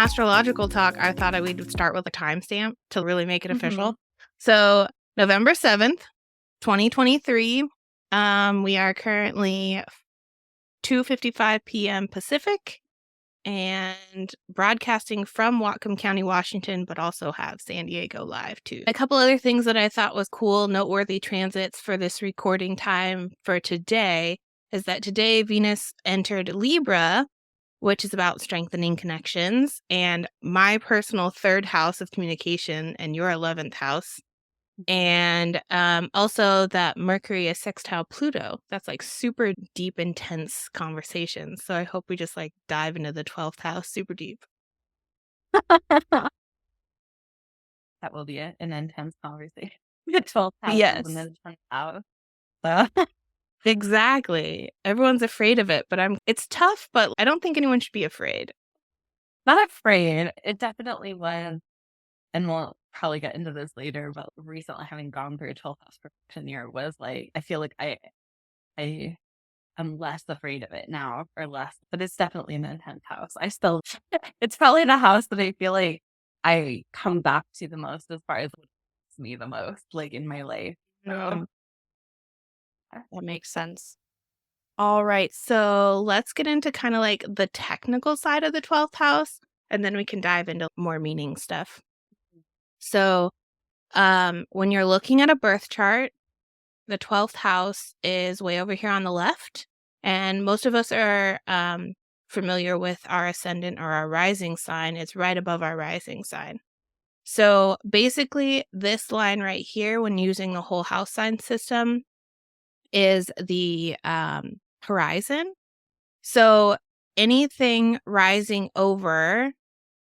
astrological talk, I thought we'd start with a timestamp to really make it official. Mhm. So November 7th, 2023. We are currently 2:55 p.m. Pacific and broadcasting from Whatcom County, Washington, but also have San Diego live too. A couple other things that I thought was cool, noteworthy transits for this recording time for today is that today Venus entered Libra, which is about strengthening connections, and my personal third house of communication and your 11th house. And also that Mercury is sextile Pluto. That's like super deep, intense conversations. So I hope we just like dive into the 12th house super deep. That will be an intense conversation. The 12th house Yes, and then 10th house. So, exactly. Everyone's afraid of it, but it's tough, but I don't think anyone should be afraid. not afraid. It definitely was, and we'll probably get into this later, but recently having gone through a 12th house perfection year was like, I feel like I am less afraid of it now, or less, but it's definitely an intense house. It's probably the house that I feel like I come back to the most as far as what affects me the most, like in my life. No, that makes sense. All right, so let's get into kind of like the technical side of the 12th house, and then we can dive into more meaning stuff. So, when you're looking at a birth chart, the 12th house is way over here on the left, and most of us are familiar with our ascendant or our rising sign. It's right above our rising sign. So basically, this line right here, when using the whole house sign system, is the horizon. So anything rising over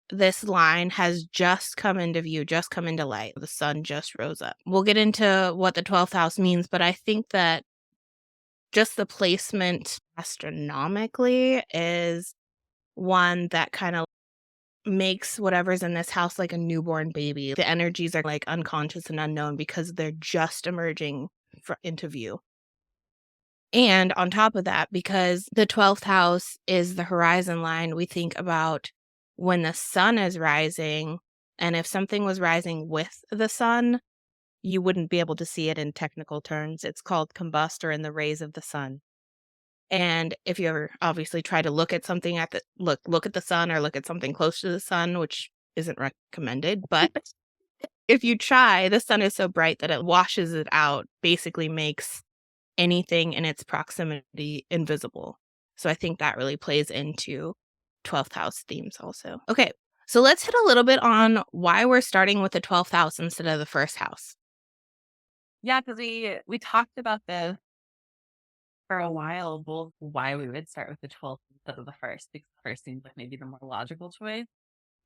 this line has just come into view, just come into light. The sun just rose up. We'll get into what the 12th house means, but I think that just the placement astronomically is one that kind of makes whatever's in this house like a newborn baby. The energies are like unconscious and unknown because they're just emerging into view. And on top of that, because the 12th house is the horizon line, we think about when the sun is rising. And if something was rising with the sun, you wouldn't be able to see it in technical terms. It's called combust or in the rays of the sun. And if you ever obviously try to look at something at the look at the sun or look at something close to the sun, which isn't recommended, but if you try, the sun is so bright that it washes it out, basically makes anything in its proximity invisible. So I think that really plays into 12th house themes also. Okay, so let's hit a little bit on why we're starting with the 12th house instead of the first house. Yeah, because we talked about this for a while, both why we would start with the 12th instead of the first, because the first seems like maybe the more logical choice.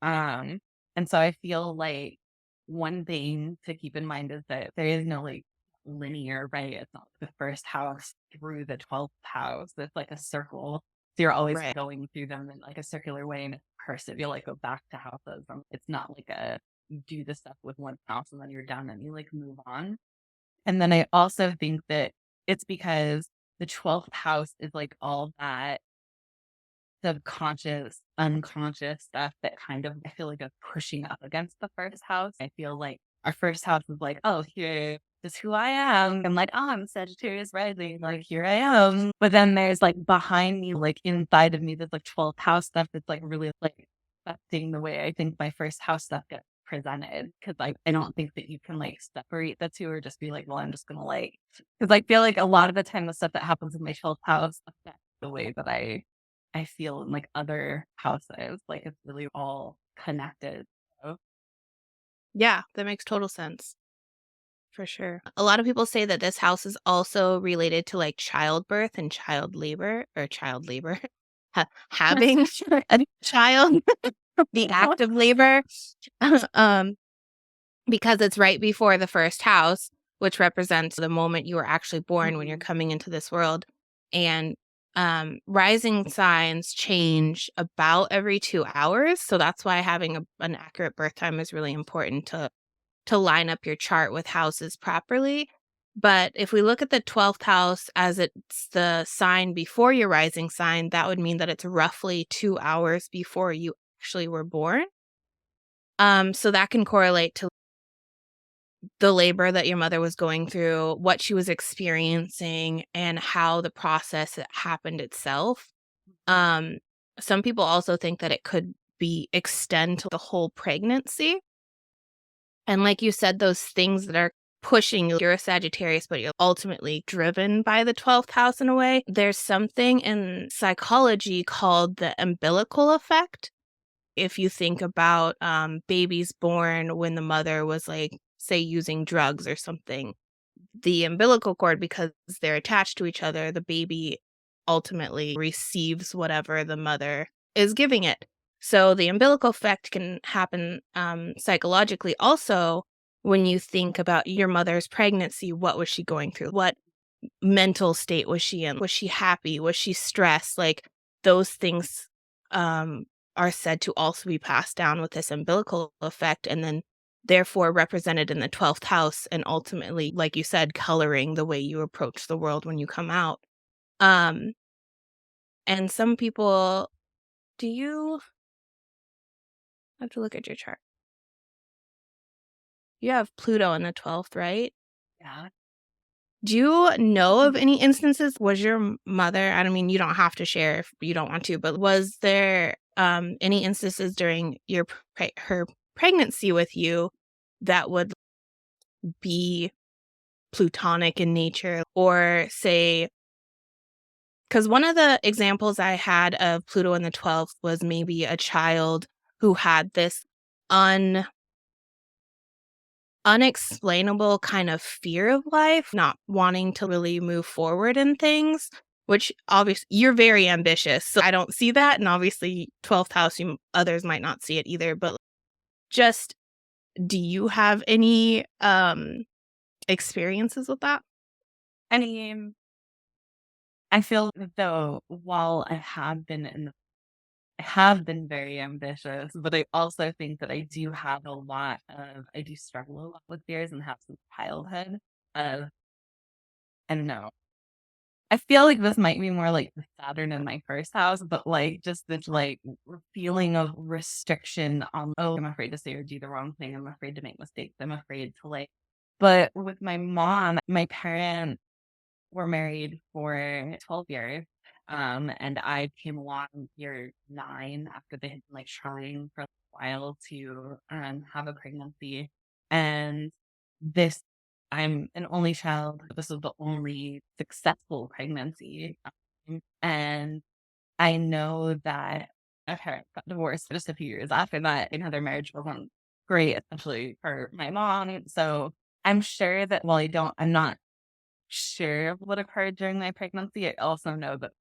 Um, and so I feel like one thing to keep in mind is that there is no like linear, right? It's not the first house through the 12th house. It's like a circle. So you're always Right. going through them in like a circular way, and it's recursive. You'll like go back to houses. It's not like you do the stuff with one house and then you're done and you like move on. And then I also think that it's because the 12th house is like all that subconscious, unconscious stuff that kind of I feel like is pushing up against the first house. I feel like our first house is like, oh, here is who I am. I'm like, oh, I'm Sagittarius rising. Like, here I am. But then there's like behind me, like inside of me, there's like 12th house stuff that's like really like affecting the way I think my first house stuff gets presented. Cause like, I don't think that you can like separate the two or just be like, well, I'm just going to like, cause I feel like a lot of the time the stuff that happens in my 12th house affects the way that I feel in like other houses, like it's really all connected. So. Yeah, that makes total sense. For sure. A lot of people say that this house is also related to like childbirth and child labor or child labor, having a child, the act of labor, um, because it's right before the first house, which represents the moment you were actually born when you're coming into this world. And rising signs change about every 2 hours. So that's why having an accurate birth time is really important to line up your chart with houses properly. But if we look at the 12th house as it's the sign before your rising sign, that would mean that it's roughly 2 hours before you actually were born. So that can correlate to the labor that your mother was going through, what she was experiencing, and how the process happened itself. Um, some people also think that it could be extend to the whole pregnancy. And like you said, those things that are pushing you, you're a Sagittarius, but you're ultimately driven by the 12th house in a way. There's something in psychology called the umbilical effect. If you think about babies born when the mother was like, say, using drugs or something, the umbilical cord, because they're attached to each other, the baby ultimately receives whatever the mother is giving it. So the umbilical effect can happen psychologically also when you think about your mother's pregnancy. What was she going through? What mental state was she in? Was she happy? Was she stressed? Like those things um, are said to also be passed down with this umbilical effect and then therefore represented in the 12th house and ultimately, like you said, coloring the way you approach the world when you come out. Um, and some people, do you I have to look at your chart? You have Pluto in the 12th, right? Yeah. Do you know of any instances? Was your mother, I don't mean, you don't have to share if you don't want to, but was there any instances during your her pregnancy with you that would be plutonic in nature, or say, because one of the examples I had of Pluto in the 12th was maybe a child who had this un unexplainable kind of fear of life, not wanting to really move forward in things, which obviously you're very ambitious. So I don't see that. And obviously, 12th house, others might not see it either. But just, do you have any experiences with that? I mean, I feel though while I have been very ambitious, but I also think that I do struggle a lot with fears and have some childhood of, I don't know. I feel like this might be more like the Saturn in my first house, but like just this like feeling of restriction on, oh, I'm afraid to say or do the wrong thing. I'm afraid to make mistakes. I'm afraid to like, but with my mom, my parents were married for 12 years. And I came along year 9 after they had been like trying for a while to have a pregnancy. And this, I'm an only child. This was the only successful pregnancy. And I know that my parents got divorced just a few years after that. And their marriage wasn't great, especially for my mom. So I'm sure that while I'm not sure of what occurred during my pregnancy. I also know that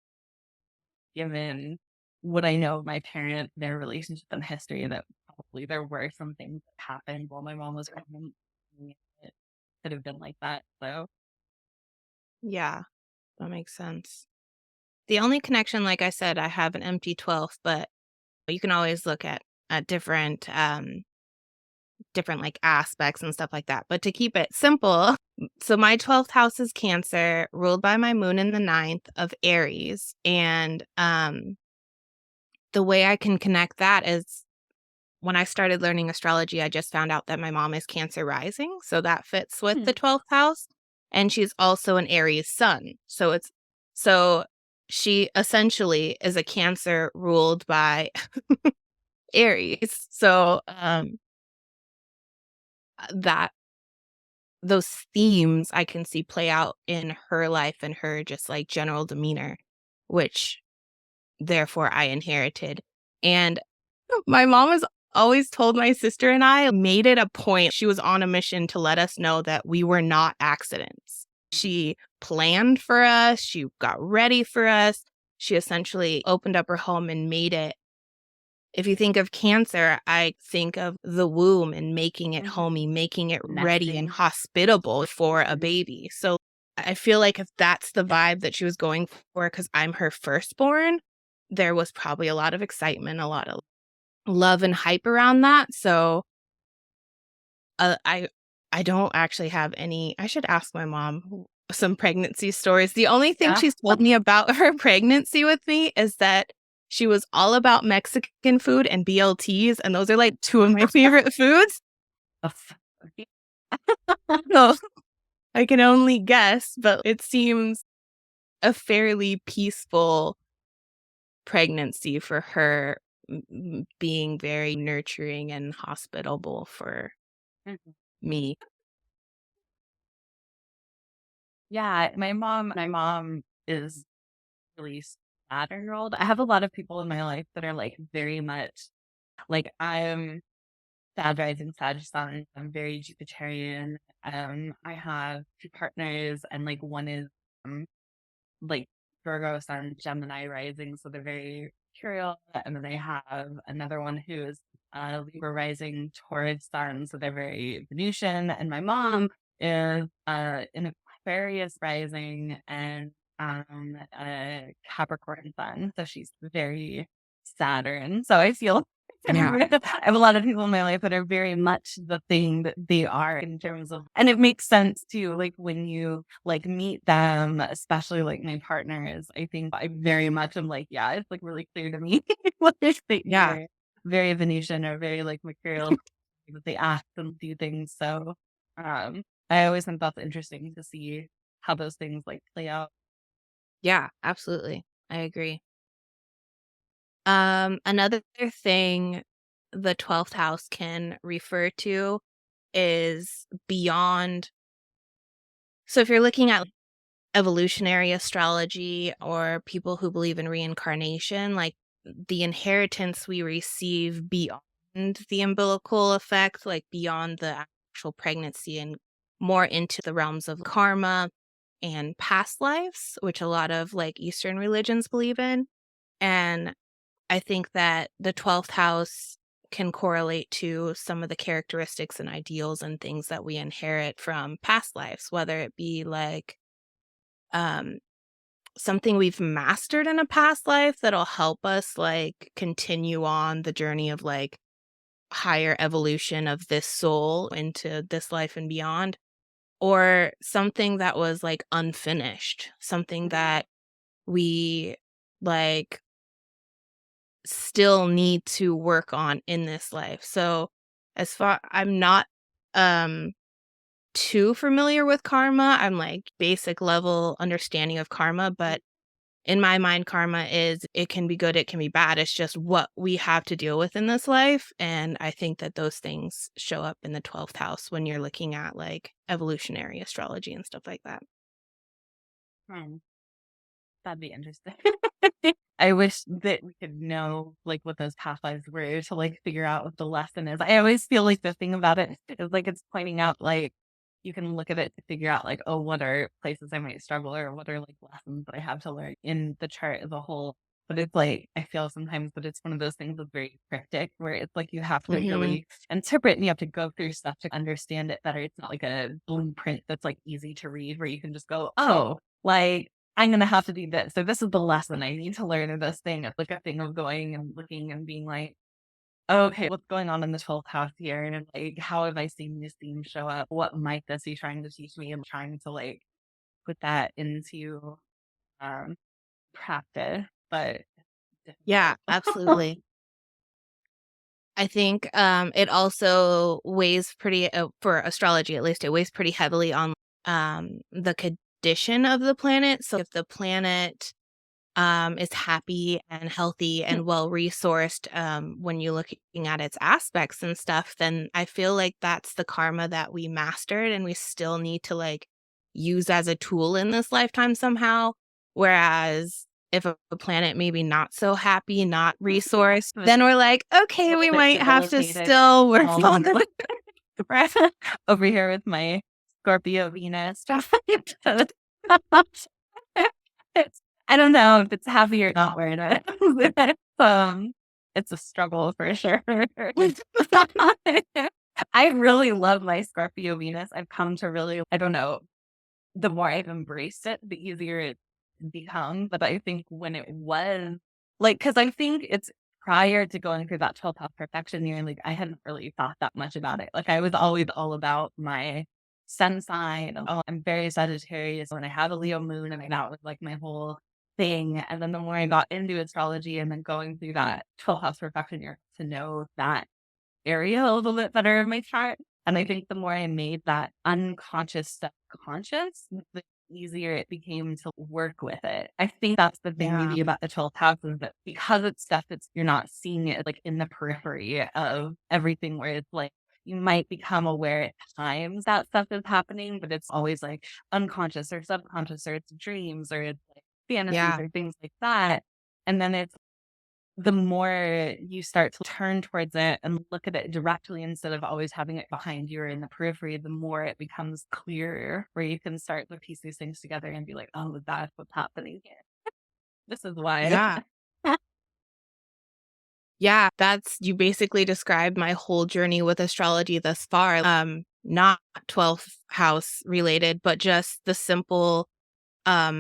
given what I know of my parent, their relationship and history, that probably there were some things that happened while my mom was pregnant. It could have been like that. So Yeah, that makes sense. The only connection, like I said, I have an empty 12th, but you can always look at different like aspects and stuff like that. But to keep it simple, so my 12th house is Cancer, ruled by my moon in the ninth of Aries. And the way I can connect that is when I started learning astrology, I just found out that my mom is Cancer rising. So that fits with hmm. the 12th house. And she's also an Aries sun. So she essentially is a Cancer ruled by Aries. So that those themes I can see play out in her life and her just like general demeanor, which therefore I inherited. And my mom has always told my sister and I, made it a point. She was on a mission to let us know that we were not accidents. She planned for us, she got ready for us. She essentially opened up her home and made it. If you think of Cancer, I think of the womb and making it homey, making it ready and Nesting. hospitable for a baby. So I feel like if that's the vibe that she was going for, because I'm her firstborn, there was probably a lot of excitement, a lot of love and hype around that. So uh, I I don't actually have any. I should ask my mom some pregnancy stories. The only thing Yeah. she's told me about her pregnancy with me is that She was all about Mexican food and BLTs, and those are like two of my favorite foods. Of- So I can only guess, but it seems a fairly peaceful pregnancy for her, being very nurturing and hospitable for Mhm. me. Yeah, my mom is really Saturn rolled. I have a lot of people in my life that are like very much like I'm Sag rising, Sag sun. I'm very Jupiterian. I have two partners, and like one is um like Virgo sun, Gemini rising, so they're very curious. And then I have another one who is Libra rising, Taurus sun, so they're very Venusian. And my mom is in Aquarius rising and Capricorn sun, so she's very Saturn. So I feel Yeah. I have a lot of people in my life that are very much the thing that they are in terms of, and it makes sense too. Like when you like meet them, especially like my partners, I think I very much am like, yeah, it's like really clear to me what they're thinking. Yeah. They're very Venusian or very like mercurial, that they act and do things. So, I always think that's interesting to see how those things like play out. Yeah, absolutely. I agree. Another thing the 12th house can refer to is beyond. So if you're looking at evolutionary astrology or people who believe in reincarnation, like the inheritance we receive beyond the umbilical effect, like beyond the actual pregnancy and more into the realms of karma and past lives, which a lot of like Eastern religions believe in. And I think that the 12th house can correlate to some of the characteristics and ideals and things that we inherit from past lives, whether it be like um, something we've mastered in a past life that'll help us like continue on the journey of like higher evolution of this soul into this life and beyond, or something that was like unfinished, something that we like still need to work on in this life. So as far I'm not um too familiar with karma. I'm like basic level understanding of karma, but in my mind karma is it can be good, it can be bad. It's just what we have to deal with in this life, and I think that those things show up in the 12th house when you're looking at like evolutionary astrology and stuff like that. Hmm. That'd be interesting. I wish that we could know like what those past lives were to like figure out what the lesson is. I always feel like the thing about it is like it's pointing out like you can look at it to figure out like, oh, what are places I might struggle or what are like lessons that I have to learn in the chart as a whole. But it's like I feel sometimes that it's one of those things that's very cryptic where it's like you have to Mhm. really interpret and you have to go through stuff to understand it better. It's not like a blueprint that's like easy to read where you can just go, oh, like I'm gonna have to do this. So this is the lesson I need to learn in this thing. It's like a thing of going and looking and being like, okay, what's going on in the 12th house here? And like, how have I seen these themes show up? What might this be trying to teach me? And trying to like put that into um practice, but Yeah, difficult. absolutely. I think it also weighs pretty for astrology at least it weighs pretty heavily on the condition of the planet. So if the planet is happy and healthy and well resourced, when you're looking at its aspects and stuff, then I feel like that's the karma that we mastered and we still need to like use as a tool in this lifetime somehow. Whereas if a planet maybe not so happy, not resourced, It's then we're like, a okay, little we bit might have to debilitated. still work Um, on it. over here with my Scorpio Venus. It's I don't know if it's happy or not wearing it. It's a struggle for sure. I really love my Scorpio Venus. I've come to really, I don't know, the more I've embraced it, the easier it's become. But I think when it was like, because I think it's prior to going through that 12 house perfection year, like I hadn't really thought that much about it. Like I was always all about my sun sign. Oh, I'm very Sagittarius when I have a Leo moon. I mean, that was like my whole thing. And then the more I got into astrology and then going through that 12th house perfection year to know that area a little bit better in my chart. And I think the more I made that unconscious stuff conscious, the easier it became to work with it. I think that's the thing Yeah. maybe about the 12th house is that because it's stuff that's you're not seeing it like in the periphery of everything where it's like you might become aware at times that stuff is happening, but it's always like unconscious or subconscious or it's dreams or it's like fantasies Yeah. or things like that. And then it's the more you start to turn towards it and look at it directly instead of always having it behind you or in the periphery, the more it becomes clearer where you can start to piece these things together and be like, oh, that's what's happening here. This is why. Yeah. Yeah, that's you basically described my whole journey with astrology thus far. Not 12th house related, but just the simple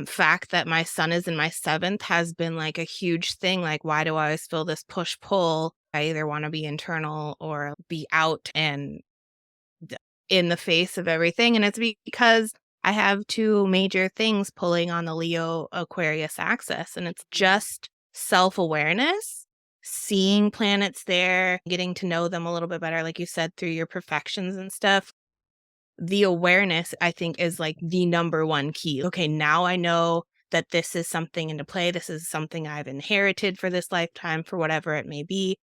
fact that my son is in my 7th has been like a huge thing. Like, why do I always feel this push pull? I either want to be internal or be out and d- in the face of everything. And it's because I have two major things pulling on the Leo Aquarius axis, and it's just self awareness, seeing planets there, getting to know them a little bit better, like you said, through your perfections and stuff. The awareness, I think, is like the number one key. Okay, now I know that this is something into play. This is something I've inherited for this lifetime, for whatever it may be.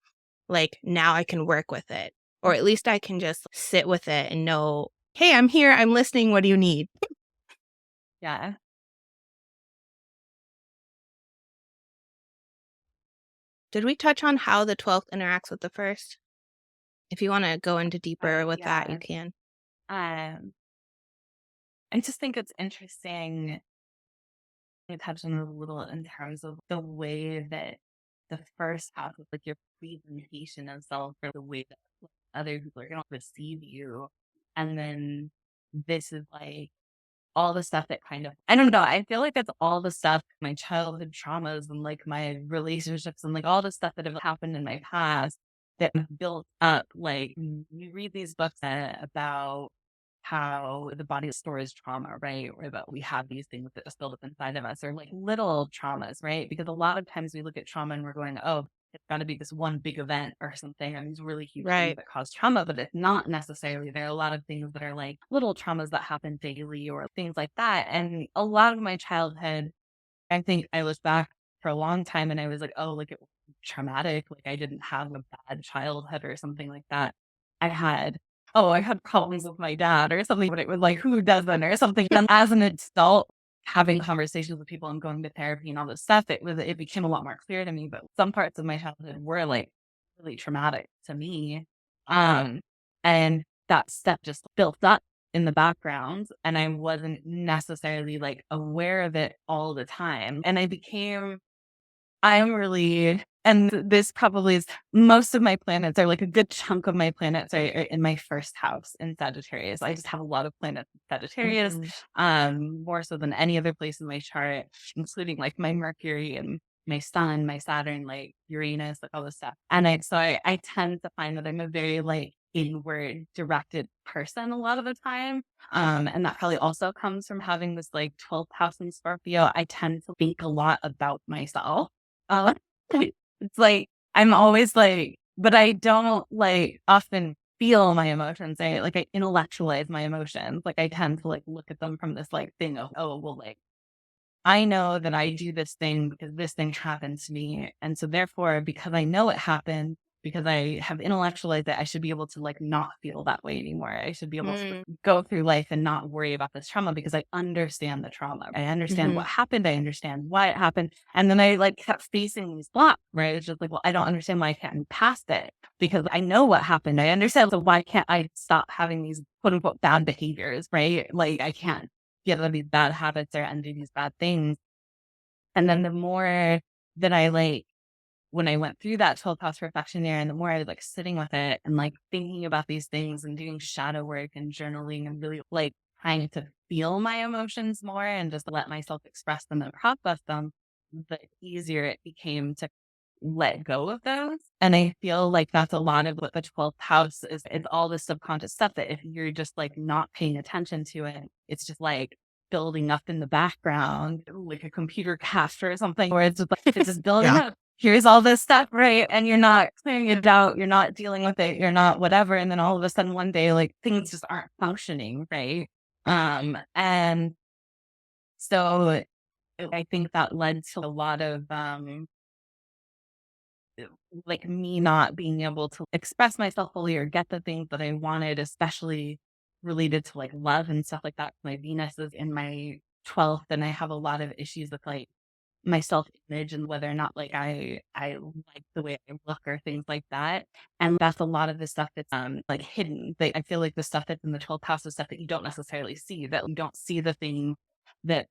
Like, now I can work with it, or at least I can just sit with it and know, hey, I'm here. I'm listening. What do you need? Yeah. Did we touch on how the 12th interacts with the first? If you want to go into deeper with that, you Yeah. can. Um, I just think it's interesting. I touched on it a little in terms of the way that the first half of like your presentation of self or the way that like, other people are going to receive you. And then this is like all the stuff that kind of I don't know, I feel like that's all the stuff, my childhood traumas and, like, my relationships and, like, all the stuff that have happened in my past that have built up, like, you read these books, about how the body stores trauma, right? Or that we have these things that just build up inside of us or, like, little traumas, right? Because a lot of times we look at trauma and we're going, "Oh, it's gotta be this one big event or something and these really huge things Right. that cause trauma, but it's not necessarily. There are a lot of things that are like little traumas that happen daily or things like that. And a lot of my childhood, I think I looked back for a long time and I was like, oh, like it was traumatic. Like I didn't have a bad childhood or something like that. I had, oh, I had problems with my dad or something, but it was like, who doesn't or something. And as an adult, having conversations with people and going to therapy and all this stuff, it became a lot more clear to me. But some parts of my childhood were like really traumatic to me. Um, and that stuff just built up in the background and I wasn't necessarily like aware of it all the time. And I'm really and this probably is most of my planets are like a good chunk of my planets are in my first house in Sagittarius. I just have a lot of planets in Sagittarius, Mhm. more so than any other place in my chart, including like my Mercury and my Sun, my Saturn, like Uranus, like all this stuff. And I tend to find that I'm a very like inward directed person a lot of the time. And that probably also comes from having this like 12th house in Scorpio. I tend to think a lot about myself. Uh, it's like I'm always like, but I don't like often feel my emotions. I intellectualize my emotions. Like I tend to like look at them from this like thing of, oh, well, like I know that I do this thing because this thing happened to me. And so therefore, because I know it happened, because I have intellectualized it, I should be able to like not feel that way anymore. I should be able to Mm. go through life and not worry about this trauma because I understand the trauma. I understand Mhm. what happened. I understand why it happened. And then I like kept facing these blocks, right? It's just like, well, I don't understand why I can't move past it because I know what happened. I understand. So why can't I stop having these quote unquote bad behaviors, right? Like I can't get rid of these bad habits or undo these bad things. And then the more that I like, when I went through that 12 house reflection year and the more I was like sitting with it and like thinking about these things and doing shadow work and journaling and really like trying to feel my emotions more and just let myself express them and process them, the easier it became to let go of those. And I feel like that's a lot of what the 12th house is all this subconscious stuff that if you're just like not paying attention to it, it's just like building up in the background, like a computer cache or something, where it's just like, it's just building Yeah. up. Here's all this stuff, right? And you're not clearing it out, you're not dealing with it, you're not whatever. And then all of a sudden one day, like things just aren't functioning, right? And so I think that led to a lot of like me not being able to express myself fully or get the things that I wanted, especially related to like love and stuff like that. My Venus is in my 12th, and I have a lot of issues with like my self image and whether or not like I like the way I look or things like that. And that's a lot of the stuff that's like hidden. I feel like the stuff that's in the 12th house is stuff that you don't necessarily see, that you don't see the things that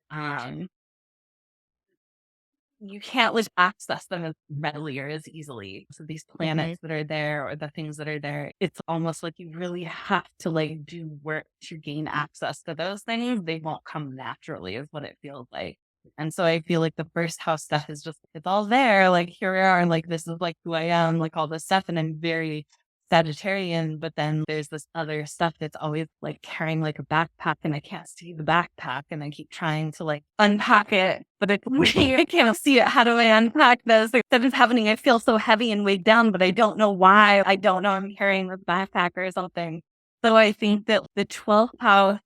you can't like access them as readily or as easily. So these Mhm. planets that are there or the things that are there, it's almost like you really have to like do work to gain access to those things. They won't come naturally, is what it feels like. And so I feel like the first house stuff is just, it's all there. Like here we are, and like this is like who I am, like all this stuff. And I'm very Sagittarian, but then there's this other stuff that's always like carrying like a backpack, and I can't see the backpack, and I keep trying to like unpack it, but it's weird. I can't see it. How do I unpack this? Like, that is happening. I feel so heavy and weighed down, but I don't know why. I don't know I'm carrying this backpack or something. So I think that the 12th house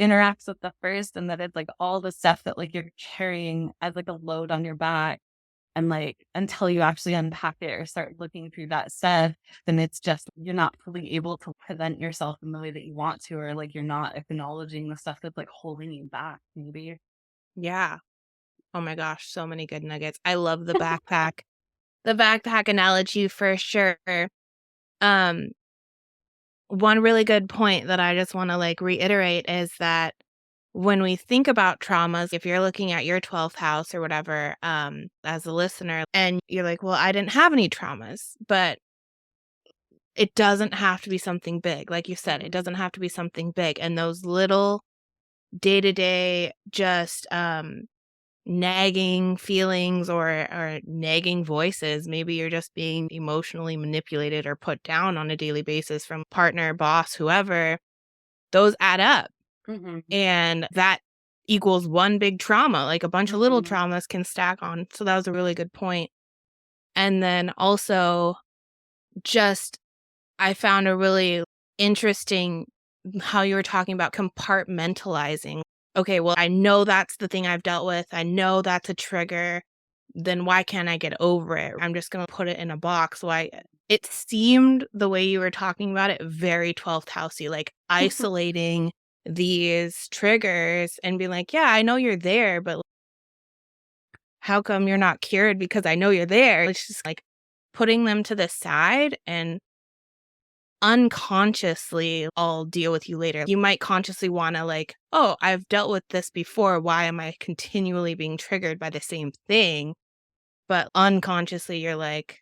interacts with the first, and that it's like all the stuff that like you're carrying as like a load on your back. And like until you actually unpack it or start looking through that stuff, then it's just you're not fully able to present yourself in the way that you want to, or like you're not acknowledging the stuff that's like holding you back, maybe. Yeah. Oh my gosh, so many good nuggets. I love the backpack. The backpack analogy for sure. Um, One really good point that I just wanna, like, reiterate is that when we think about traumas, if you're looking at your 12th house or whatever, as a listener, and you're like, "Well, I didn't have any traumas," but it doesn't have to be something big, like you said, it Mhm. doesn't have to be something big, and those little day-to-day just, nagging feelings or nagging voices. Maybe you're just being emotionally manipulated or put down on a daily basis from partner, boss, whoever. Those add up. Mhm. And that equals one big trauma. Like a bunch of little Mhm. traumas can stack on. So that was a really good point. And then also, just I found a really interesting how you were talking about compartmentalizing. Okay, well, I know that's the thing I've dealt with. I know that's a trigger. Then why can't I get over it? I'm just going to put it in a box. Why? It seemed the way you were talking about it very 12th housey, like isolating these triggers and being like, yeah, I know you're there, but how come you're not cured because I know you're there? It's just like putting them to the side and unconsciously, I'll deal with you later. You might consciously wanna like, "Oh, I've dealt with this before. Why am I continually being triggered by the same thing?" But unconsciously, you're like,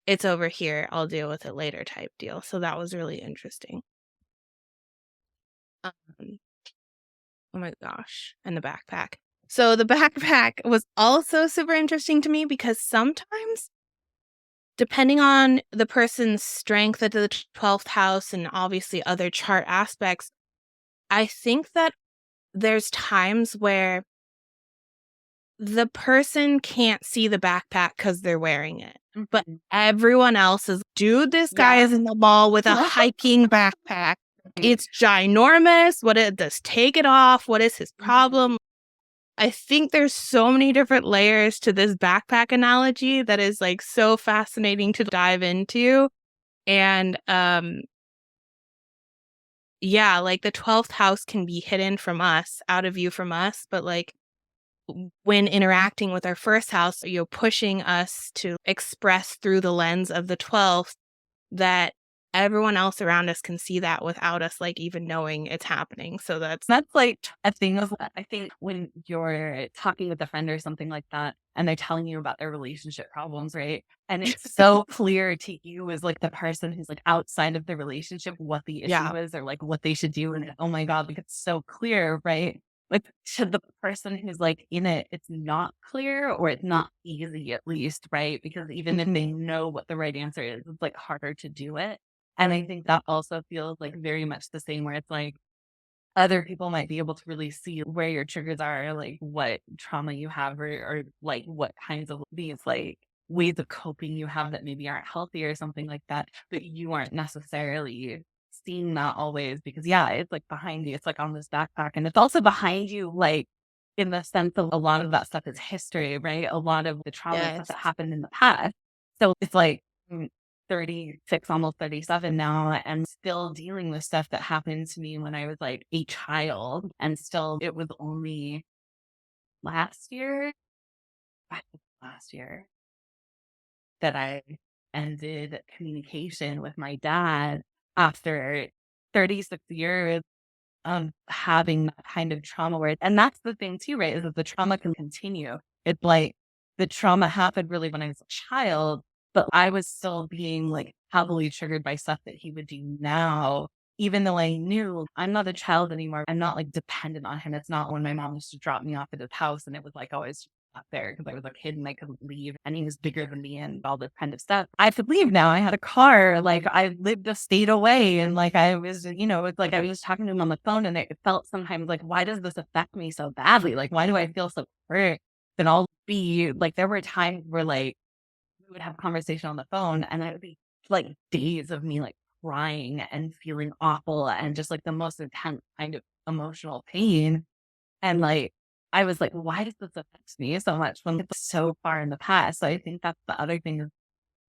"It's over here. I'll deal with it later," type deal. So that was really interesting. Um, oh my gosh, and the backpack. So the backpack was also super interesting to me because sometimes, depending on the person's strength at the 12th house and obviously other chart aspects, I think that there's times where the person can't see the backpack because 'cause they're wearing it, but Mhm. everyone else is, "Dude, this guy Yeah. is in the mall with a hiking backpack. It's ginormous. What it does take it off. What is his Mhm. problem?" I think there's so many different layers to this backpack analogy that is, like, so fascinating to dive into, and, yeah, like, the 12th house can be hidden from us, out of view from us, but, like, when interacting with our first house, you're pushing us to express through the lens of the 12th that everyone else around us can see that without us, like, even knowing it's happening. So That's like a thing of I think when you're talking with a friend or something like that, and they're telling you about their relationship problems, right? And it's so clear to you as like the person who's like outside of the relationship what the yeah. issue is or like what they should do. And oh my God, like it's so clear, right? Like to the person who's like in it, it's not clear or it's not easy at least, right? Because even if Mhm. they know what the right answer is, it's like harder to do it. And I think that also feels like very much the same where it's like other people might be able to really see where your triggers are, like what trauma you have, or like what kinds of these like ways of coping you have that maybe aren't healthy or something like that, but you aren't necessarily seeing that always because yeah, it's like behind you. It's like on this backpack. And it's also behind you, like in the sense of a lot of that stuff is history, right? A lot of the trauma and stuff Yes. that happened in the past. So it's like 36, almost 37 now, and still dealing with stuff that happened to me when I was like a child. And still, it was only last year, I think last year, that I ended communication with my dad after 36 years of having that kind of trauma where and that's the thing too, right, is that the trauma can continue. It's like the trauma happened really when I was a child, but I was still being like heavily triggered by stuff that he would do now, even though I knew I'm not a child anymore. I'm not like dependent on him. It's not when my mom used to drop me off at his house and it was like always up there because I was a kid and I couldn't leave and he was bigger than me and all this kind of stuff. I could leave now. I had a car, like I lived a state away and like I was, it's like I was talking to him on the phone and it felt sometimes like, why does this affect me so badly? Like, why do I feel so hurt? Then I'll be like, there were times where like we would have a conversation on the phone and it would be like days of me like crying and feeling awful and just like the most intense kind of emotional pain. And, like, I was like, "Why does this affect me so much when it's so far in the past?" So I think that's the other thing is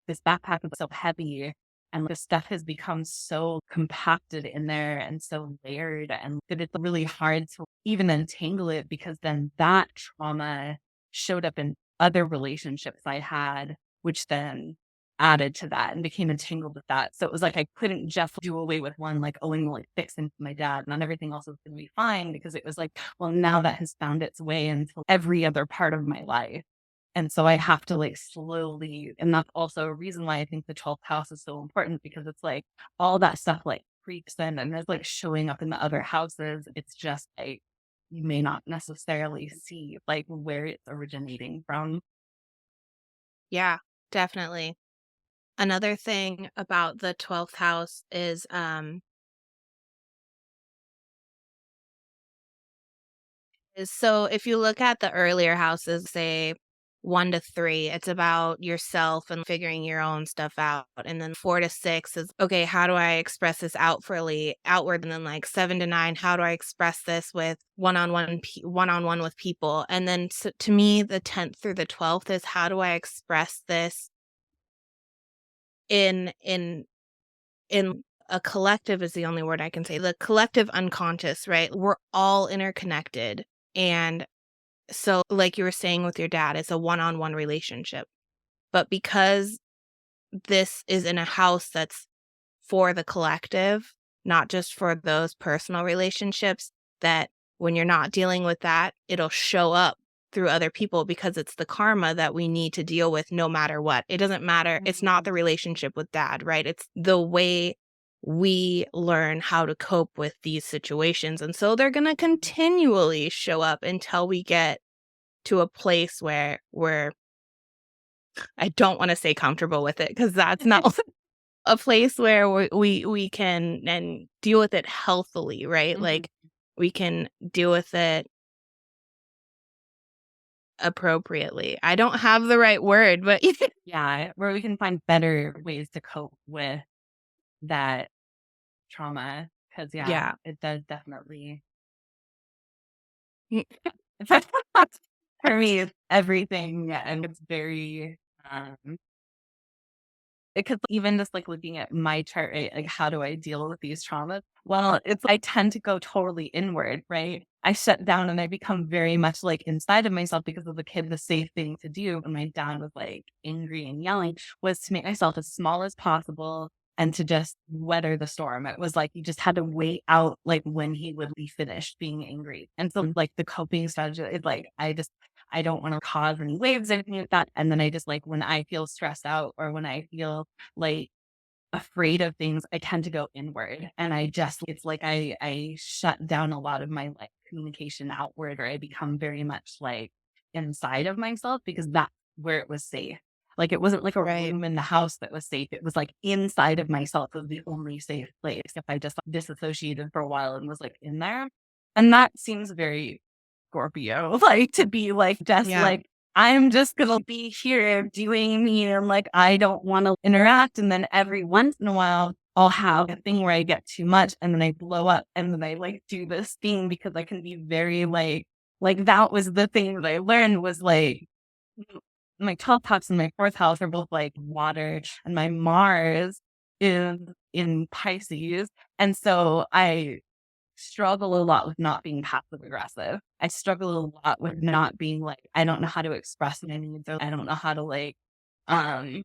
this backpack is so heavy and the stuff has become so compacted in there and so layered and that it's really hard to even untangle it because then that trauma showed up in other relationships I had, which then added to that and became entangled with that. So it was like I couldn't just do away with one, like, oh, I'm like fixing my dad, and everything else is gonna be fine because it was like, well, now that has found its way into every other part of my life. And so I have to like slowly, and that's also a reason why I think the 12th house is so important because it's like all that stuff like creeps in and it's like showing up in the other houses. It's just like you may not necessarily see like where it's originating from. Yeah, definitely. Another thing about the 12th house is so if you look at the earlier houses, say 1 to 3, it's about yourself and figuring your own stuff out. And then 4 to 6 is, okay, how do I express this outward? And then like 7 to 9, how do I express this with one-on-one with people? And then to me, the 10th through the 12th is how do I express this in in in a collective is the only word I can say. The collective unconscious, right? We're all interconnected. And so, like you were saying with your dad, it's a one-on-one relationship. But because this is in a house that's for the collective, not just for those personal relationships, that when you're not dealing with that, it'll show up through other people because it's the karma that we need to deal with no matter what. It doesn't matter. It's not the relationship with dad, right? It's the way we learn how to cope with these situations. And so they're going to continually show up until we get to a place where we're I don't wanna say comfortable with it because that's not a place where we can and deal with it healthily, right? Mhm. Like, we can deal with it appropriately. I don't have the right word, but Yeah, where we can find better ways to cope with that trauma. Cause yeah, yeah. it does definitely Mm, for me, it's everything. Yeah, and it's very because even just, like, looking at my chart, right, like, how do I deal with these traumas? Well, it's I tend to go totally inward, right? I shut down and I become very much, like, inside of myself because of the kid, the safe thing to do when my dad was, like, angry and yelling was to make myself as small as possible and to just weather the storm. It was like you just had to wait out, like, when he would be finished being angry. And so, like, the coping strategy is, like, I don't wanna cause any waves or anything like that, and then I just, like, when I feel stressed out or when I feel, like, afraid of things, I tend to go inward, and I just it's like I shut down a lot of my, like, communication outward, or I become very much, like, inside of myself because that's where it was safe. Like, it wasn't like a Right. room in the house that was safe. It was like inside of myself was the only safe place if I just disassociated for a while and was like in there. And that seems very Scorpio, like to be like, just Yeah. like, I'm just gonna be here doing me and like, I don't want to interact. And then every once in a while, I'll have a thing where I get too much and then I blow up and then I like do this thing because I can be very like that was the thing that I learned was like, my 12th house and my 4th house are both like water, and my Mars is in Pisces. And so I struggle a lot with not being passive aggressive. I struggle a lot with not being like, I don't know how to express my needs, or I don't know how to like, um,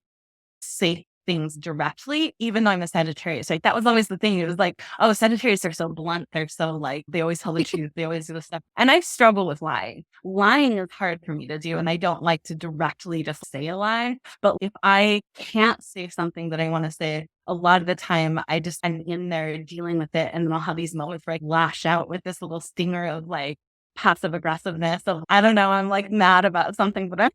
say things directly, even though I'm a Sagittarius. Like that was always the thing. It was like, oh, Sagittarius are so blunt. They're so like, they always tell the truth. They always do this stuff. And I struggle with lying. Lying is hard for me to do. And I don't like to directly just say a lie. But if I can't say something that I want to say, a lot of the time I'm in there dealing with it. And then I'll have these moments where I lash out with this little stinger of like passive aggressiveness of, I don't know, I'm like mad about something, but I'm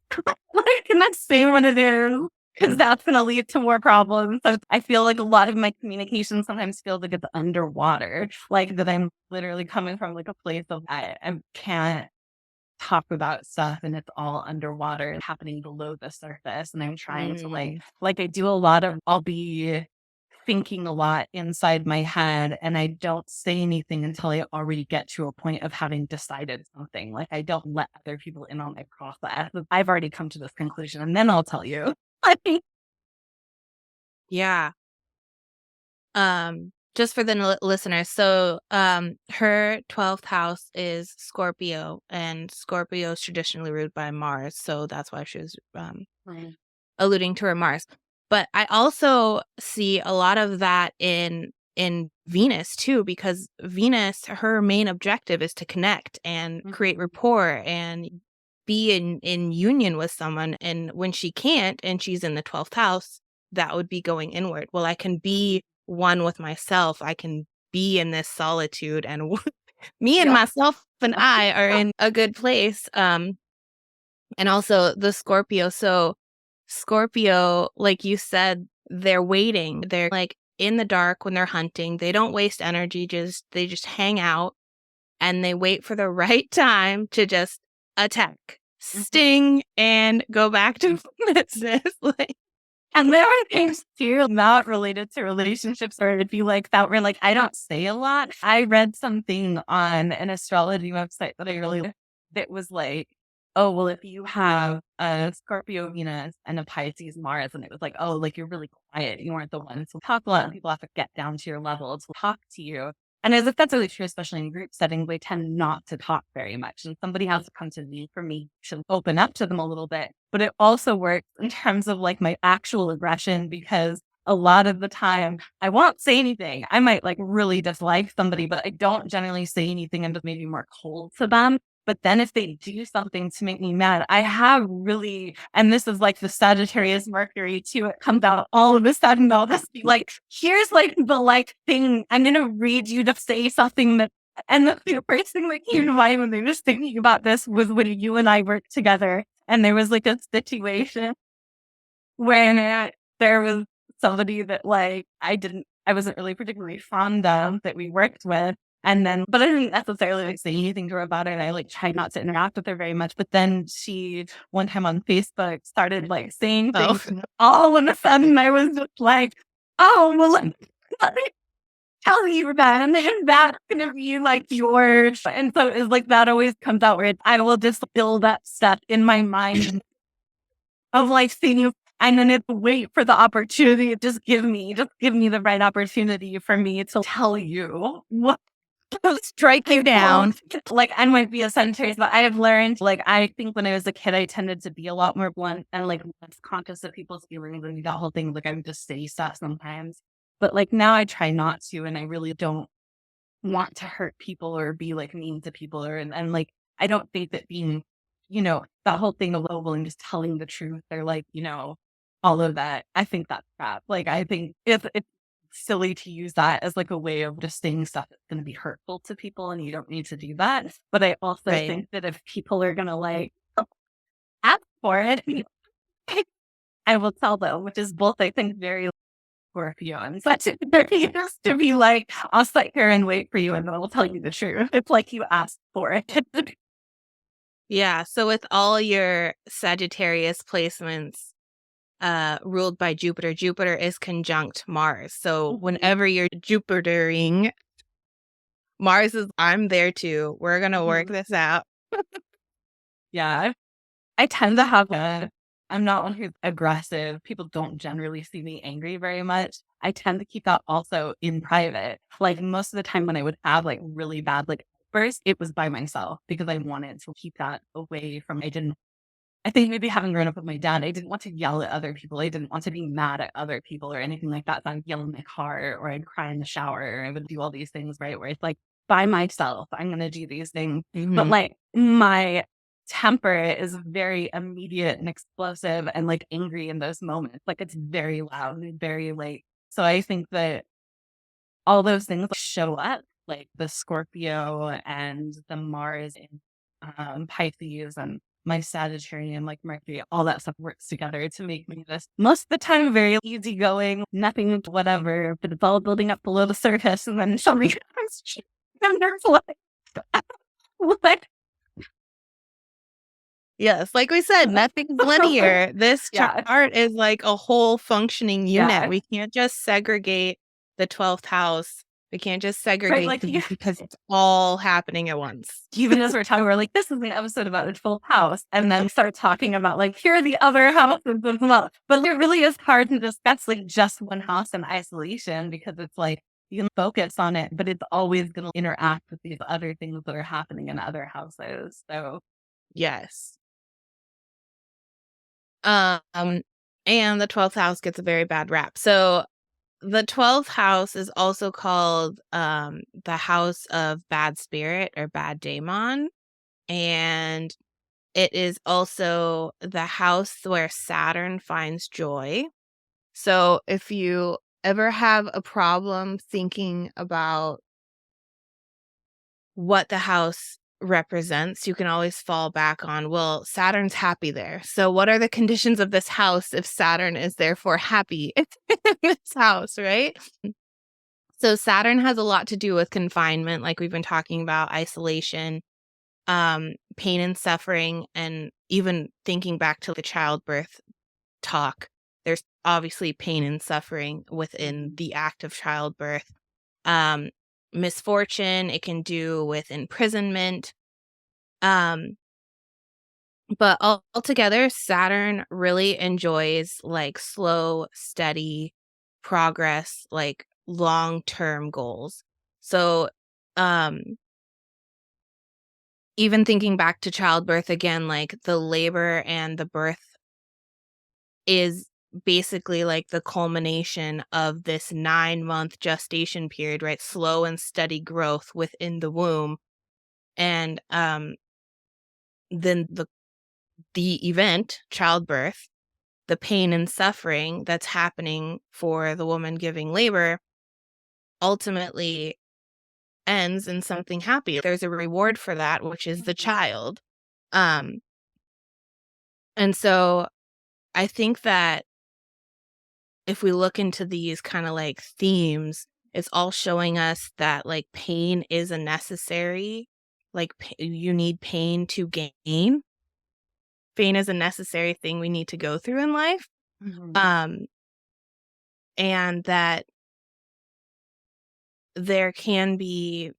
like, can I say what it is? Because that's going to lead to more problems. So I feel like a lot of my communication sometimes feels like it's underwater, like that I'm literally coming from like a place of I can't talk about stuff and it's all underwater and happening below the surface. And I'm trying to Mm. like I do a lot of, I'll be thinking a lot inside my head and I don't say anything until I already get to a point of having decided something. Like I don't let other people in on my process. I've already come to this conclusion and then I'll tell you. I think Yeah. Just for the listeners, so her 12th house is Scorpio, and Scorpio is traditionally ruled by Mars, so that's why she was Right. alluding to her Mars. But I also see a lot of that in Venus too, because Venus, her main objective is to connect and create rapport and be in union with someone. And when she can't, and she's in the 12th house, that would be going inward. Well, I can be one with myself. I can be in this solitude, and me and Yeah. myself and I are in a good place. And also the Scorpio. So Scorpio, like you said, they're waiting. They're like in the dark when they're hunting. They don't waste energy, they just hang out and they wait for the right time to just attack, Mhm. sting, and go back to business. Like, And there are things too not related to relationships or it'd be like that where like I don't say a lot. I read something on an astrology website that I really that was like, oh well, if you have a Scorpio Venus and a Pisces Mars, and it was like, oh, like you're really quiet. You aren't the one to talk a lot. And people have to get down to your level to talk to you. And as if that's really true, especially in group settings, they tend not to talk very much. And somebody has to come to me for me to open up to them a little bit. But it also works in terms of like my actual aggression because a lot of the time I won't say anything. I might like really dislike somebody, but I don't generally say anything and just maybe more cold to them. But then if they do something to make me mad, I have really, and this is like the Sagittarius Mercury too, it comes out all of a sudden, I'll just be like, here's like the like thing, I'm going to read you to say something that, and the first thing that came to mind when I was thinking about this was when you and I worked together and there was like a situation when there was somebody that like I wasn't really particularly fond of that we worked with. And then, but I didn't necessarily like say anything to her about it. And I like tried not to interact with her very much. But then she, one time on Facebook, started like saying oh, things. And all of a sudden, I was just like, oh, well, let me tell you that. And then that's going to be like yours. And so it's like that always comes out where I will just build that stuff in my mind of like seeing and then it's wait for the opportunity. Just give me the right opportunity for me to tell you what strike you down. like I might be a Sagittarius, but I have learned like I think when I was a kid I tended to be a lot more blunt and like less conscious of people's feelings and that whole thing. Like I would just say stuff sometimes. But like now I try not to and I really don't want to hurt people or be like mean to people or and like I don't think that being, that whole thing of global and just telling the truth or like, all of that. I think that's crap. Like I think it's silly to use that as like a way of just saying stuff that's gonna be hurtful to people and you don't need to do that. But I also Right. think that if people are gonna like ask for it, I will tell them, which is both, I think, very Scorpions. But there used to be like, I'll sit here and wait for you, and then I'll tell you the truth. It's like you asked for it. Yeah, so with all your Sagittarius placements ruled by Jupiter, Jupiter is conjunct Mars. So whenever you're Jupitering, Mars is, I'm there too. We're going to work Mhm. this out. Yeah, I tend to have a I'm not one who's aggressive. People don't generally see me angry very much. I tend to keep that also in private. Like, most of the time when I would have, like, really bad, like, first, it was by myself because I wanted to keep that away from I think maybe having grown up with my dad, I didn't want to yell at other people. I didn't want to be mad at other people or anything like that. So I'd yell in my car or I'd cry in the shower or I would do all these things, right? Where it's like by myself, I'm going to do these things. But Mhm. like my temper is very immediate and explosive and like angry in those moments. Like it's very loud and very late. So I think that all those things like, show up, like the Scorpio and the Mars in Pisces and my Sagittarian, like Mercury, all that stuff works together to make me this most of the time very easygoing, nothing whatever, but it's all building up below the surface, and then something comes and there's like, what? Yes, like we said, nothing's linear. This Yeah, chart is like a whole functioning unit. yeah. We can't just segregate the 12th house. We can't just Right, segregate like you things because it's all happening at once. even as we're talking, we're like, this is an episode about a 12th house. And then start talking about like, here are the other houses as well. But it really is hard to discuss like just one house in isolation because it's like you can focus on it, but it's always going to interact with these other things that are happening in other houses. So, Yes. Um, and the 12th house gets a very bad rap. So the 12th house is also called the house of bad spirit or bad daemon. And it is also the house where Saturn finds joy. So if you ever have a problem thinking about what the house represents, you can always fall back on, well, Saturn's happy there. So what are the conditions of this house if Saturn is therefore happy in this house, right? So Saturn has a lot to do with confinement, like we've been talking about, isolation, pain and suffering, and even thinking back to the childbirth talk, there's obviously pain and suffering within the act of childbirth. Um, Misfortune, it can do with imprisonment. Um, but altogether, Saturn really enjoys like slow, steady progress, like long-term goals. So, um, even thinking back to childbirth again, like the labor and the birth is basically like the culmination of this 9-month gestation period, right? Slow and steady growth within the womb. And then the event, childbirth, the pain and suffering that's happening for the woman giving labor ultimately ends in something happy. There's a reward for that, which is the child. Um, and so I think that if we look into these kind of like themes, it's all showing us that like pain is a necessary, like you need pain to gain. Pain is a necessary thing we need to go through in life. mhm. Um, and that there can be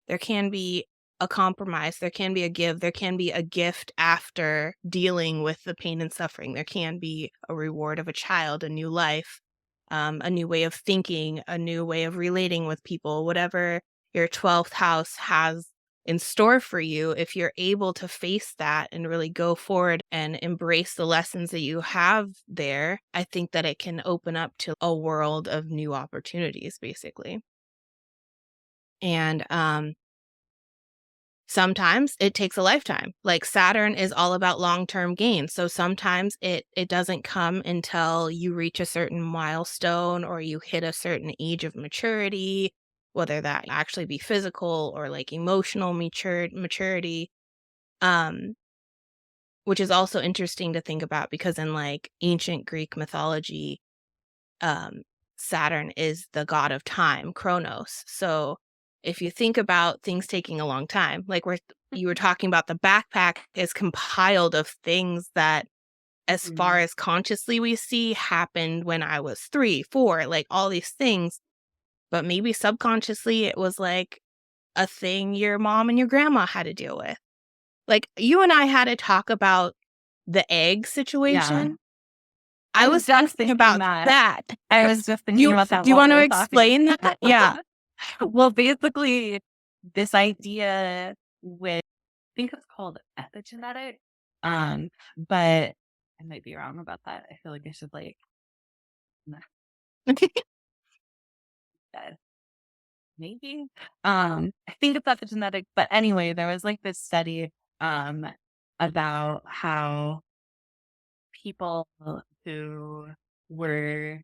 there can be a compromise, there can be a give, there can be a gift after dealing with the pain and suffering. There can be a reward of a child, a new life, a new way of thinking, a new way of relating with people, whatever your 12th house has in store for you. If you're able to face that and really go forward and embrace the lessons that you have there, I think that it can open up to a world of new opportunities, basically. And sometimes it takes a lifetime. Like Saturn is all about long-term gain. So sometimes it doesn't come until you reach a certain milestone or you hit a certain age of maturity, whether that actually be physical or like emotional maturity. Um which is also interesting to think about because in like ancient Greek mythology, um, Saturn is the god of time, Chronos. So if you think about things taking a long time, like where you were talking about the backpack is compiled of things that as far Mhm. as consciously we see happened when I was 3, 4, like all these things, but maybe subconsciously it was like a thing your mom and your grandma had to deal with. Like you and I had to talk about the egg Yeah. situation. I I was was just thinking thinking about that. that. I was just thinking You about do that you while we wanna were talking. explain that? Yeah. Well, basically, this idea with I think it's called epigenetic. But I might be wrong about that. I feel like I should like uh, maybe. I think it's epigenetic, but anyway, there was like this study um about how people who were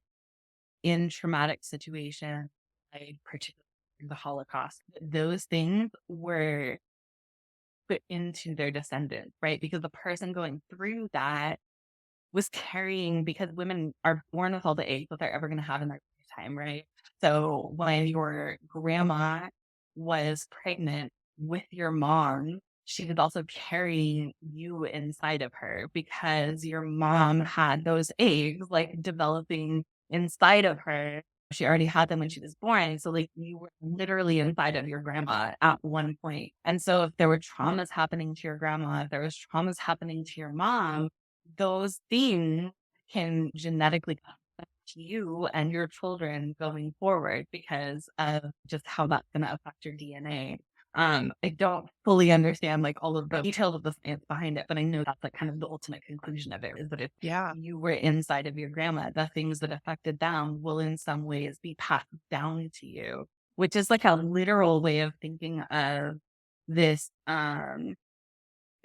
in traumatic situations, like particularly the Holocaust, those things were put into their descendants, right? Because the person going through that was carrying, because women are born with all the eggs that they're ever going to have in their lifetime, right? So when your grandma was pregnant with your mom, she was also carrying you inside of her because your mom had those eggs like developing inside of her. She already had them when she was born. So, like, you were literally inside of your grandma at one point. And so, if there were traumas happening to your grandma, if there was traumas happening to your mom, those things can genetically affect you and your children going forward because of just how that's going to affect your DNA. I don't fully understand like all of the details of the science behind it, but I know that's like kind of the ultimate conclusion of it is that if Yeah. you were inside of your grandma, the things that affected them will in some ways be passed down to you, which is like a literal way of thinking of this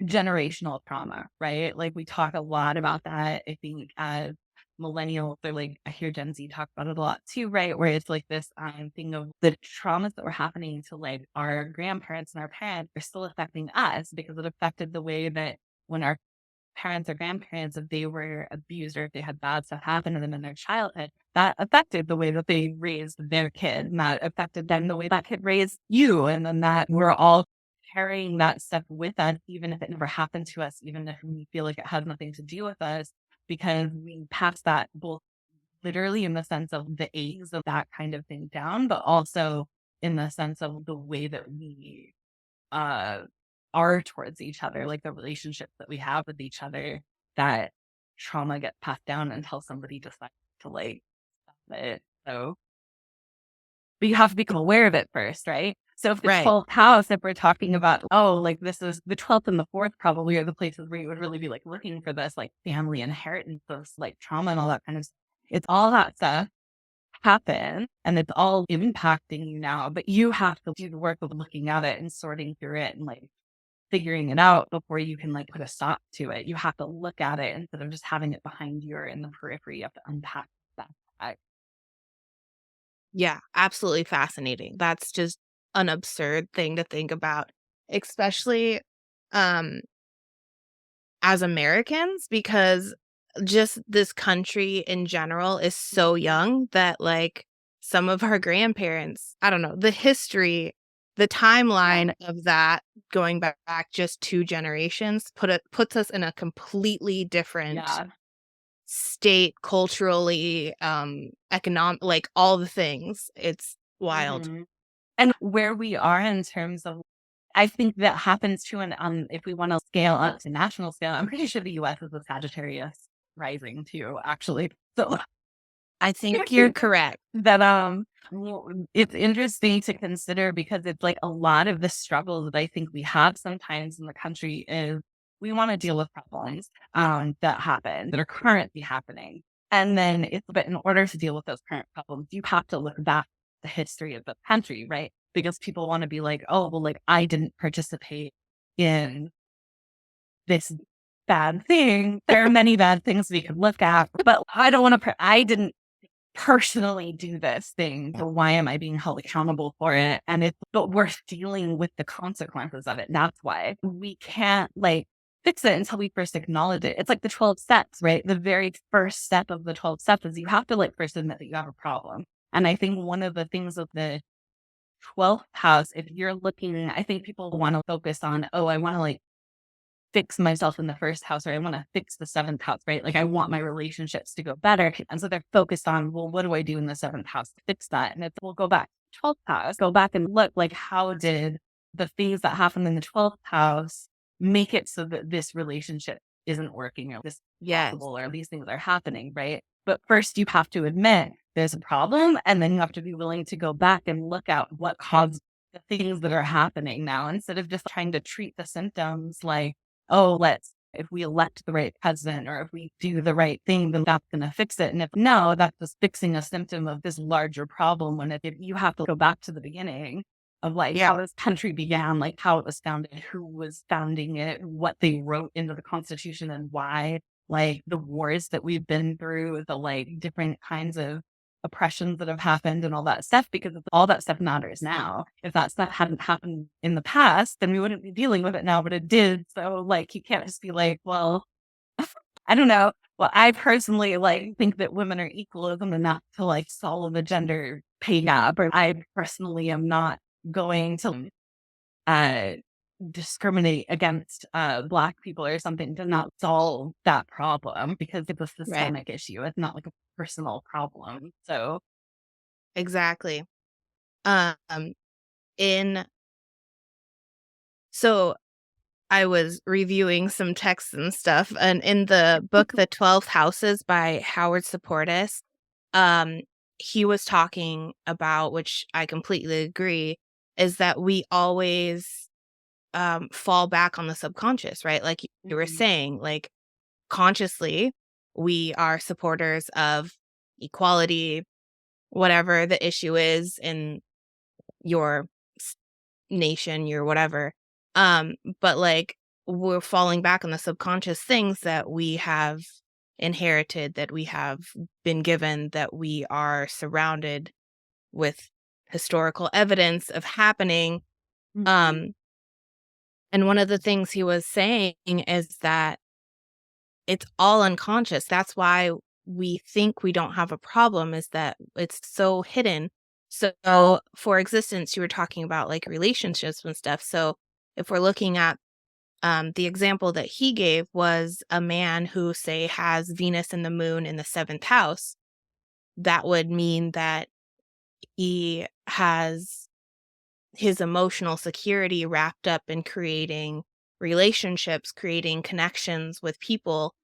generational trauma, right? Like we talk a lot about that. I think as millennials, they're like, I hear Gen Z talk about it a lot too, right? Where it's like this thing of the traumas that were happening to like our grandparents and our parents are still affecting us because it affected the way that when our parents or grandparents, if they were abused or if they had bad stuff happen to them in their childhood, that affected the way that they raised their kid. And that affected them the way that kid raised you. And then that we're all carrying that stuff with us, even if it never happened to us, even if we feel like it has nothing to do with us, because we pass that both literally in the sense of the eggs of that kind of thing down, but also in the sense of the way that we uh, are towards each other, like the relationships that we have with each other, that trauma gets passed down until somebody decides to like stop it. So, but you have to become aware of it first, right? So if the Right. 12th house, if we're talking about, oh, like this is the 12th and the 4th probably are the places where you would really be like looking for this like family inheritance of like trauma and all that kind of stuff. It's all that stuff happen and it's all impacting you now, but you have to do the work of looking at it and sorting through it and like figuring it out before you can like put a stop to it. You have to look at it instead of just having it behind you or in the periphery. You have to unpack that. Yeah, absolutely fascinating. That's just an absurd thing to think about, especially, um, as Americans, because just this country in general is so Mhm. young that, like, some of our grandparents I don't know, the history, the Yeah. timeline of that going back just 2 generations puts us in a completely different Yeah. state culturally, like, all the things. It's wild. hmm And where we are in terms of, I think that happens too. And if we want to scale up to national scale, I'm pretty sure the US is a Sagittarius rising too, actually. So I think you're correct. that it's interesting to consider because it's like a lot of the struggles that I think we have sometimes in the country is we want to deal with problems that happen that are currently happening. And then it's but in order to deal with those current problems, you have to look back at the history of the country, right? Because people want to be like, oh, well, like I didn't participate in this bad thing. There are many bad things we could look at, but I don't want to, I didn't personally do this thing. So why am I being held accountable for it? And it's but we're dealing with the consequences of it. That's why we can't like fix it until we first acknowledge it. It's like the 12 steps, right? The very first step of the 12 steps is you have to like first admit that you have a problem. And I think one of the things of the 12th house, if you're looking, I think people want to focus on, oh, I want to like fix myself in the first house, or I want to fix the seventh house, right? Like I want my relationships to go better. And so they're focused on, well, what do I do in the seventh house to fix that? And we'll go back to 12th house, go back and look like how did the things that happened in the 12th house make it so that this relationship isn't working or this is Yes. possible or these things are happening, right? But first you have to admit there's a problem, and then you have to be willing to go back and look at what caused the things that are happening now, instead of just trying to treat the symptoms like, oh, if we elect the right president or if we do the right thing, then that's going to fix it. And if no, that's just fixing a symptom of this larger problem. When if you have to go back to the beginning of like Yeah. how this country began, like how it was founded, who was founding it, what they wrote into the Constitution and why, like the wars that we've been through, the like different kinds of oppressions that have happened and all that stuff, because all that stuff matters now. If that stuff hadn't happened in the past, then we wouldn't be dealing with it now, but it did. So like you can't just be like, well, I don't know. Well, I personally like think that women are equalism enough to like solve the gender pay gap. Or I personally am not going to uh discriminate against Black people or something to not solve that problem, because it's a Right. systemic issue. It's not like a personal problem. So Exactly. Um, in so I was reviewing some texts and stuff, and in the book The 12th Houses by Howard Saportis, um, he was talking about, which I completely agree, is that we always fall back on the subconscious, right? Like you were mhm, saying, like consciously, we are supporters of equality, whatever the issue is in your nation, your whatever. But like we're falling back on the subconscious things that we have inherited, that we have been given, that we are surrounded with historical evidence of happening. mhm, Um, and one of the things he was saying is that it's all unconscious. That's why we think we don't have a problem, is that it's so hidden. So for existence, you were talking about like relationships and stuff. So if we're looking at the example that he gave was a man who, say, has Venus and the moon in the seventh house. That would mean that he has his emotional security wrapped up in creating relationships, creating connections with people.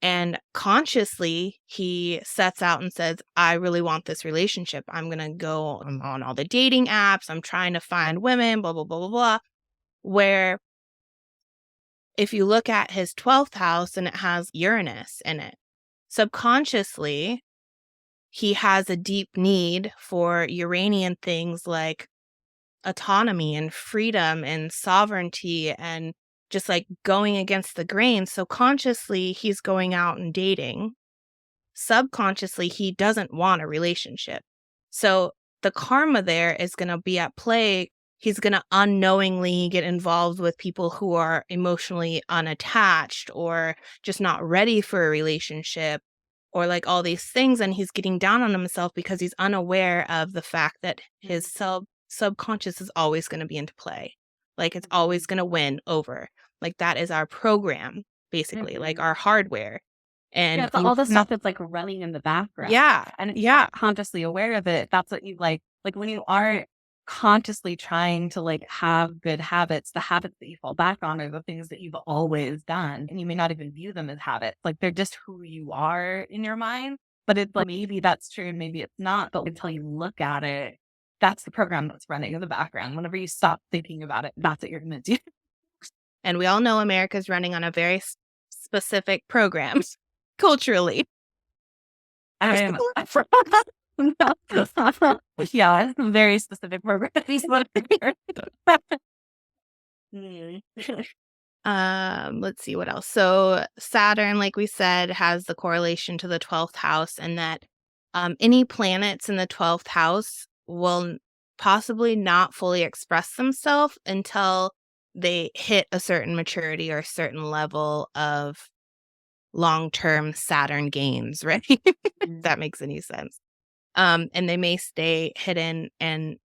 And consciously, he sets out and says, I really want this relationship. I'm going to go on all the dating apps. I'm trying to find women, blah, blah, blah, blah, blah. Where if you look at his 12th house and it has Uranus in it, subconsciously, he has a deep need for Uranian things like autonomy and freedom and sovereignty and just like going against the grain. So consciously, he's going out and dating. Subconsciously, he doesn't want a relationship. So the karma there is going to be at play. He's going to unknowingly get involved with people who are emotionally unattached or just not ready for a relationship or like all these things. And he's getting down on himself because he's unaware of the fact that his subconscious is always going to be into play. Like it's always going to win over. Like that is our program, basically, like mhm. our hardware. Yeah, And it's all the stuff that's like running in the background. yeah, And if you're yeah, not consciously aware of it, that's what you like when you aren't consciously trying to like have good habits, the habits that you fall back on are the things that you've always done. And you may not even view them as habits. Like they're just who you are in your mind. But it's like maybe that's true and maybe it's not. But until you look at it, that's the program that's running in the background. Whenever you stop thinking about it, that's what you're gonna do. and we all know America's running on a very specific programs culturally. I am yeah, it's a very specific program. Mm. Let's see what else. So Saturn, like we said, has the correlation to the 12th house, and that any planets in the 12th house will possibly not fully express themselves until they hit a certain maturity or a certain level of long-term Saturn gains, right? If Mhm. that makes any sense. And they may stay hidden and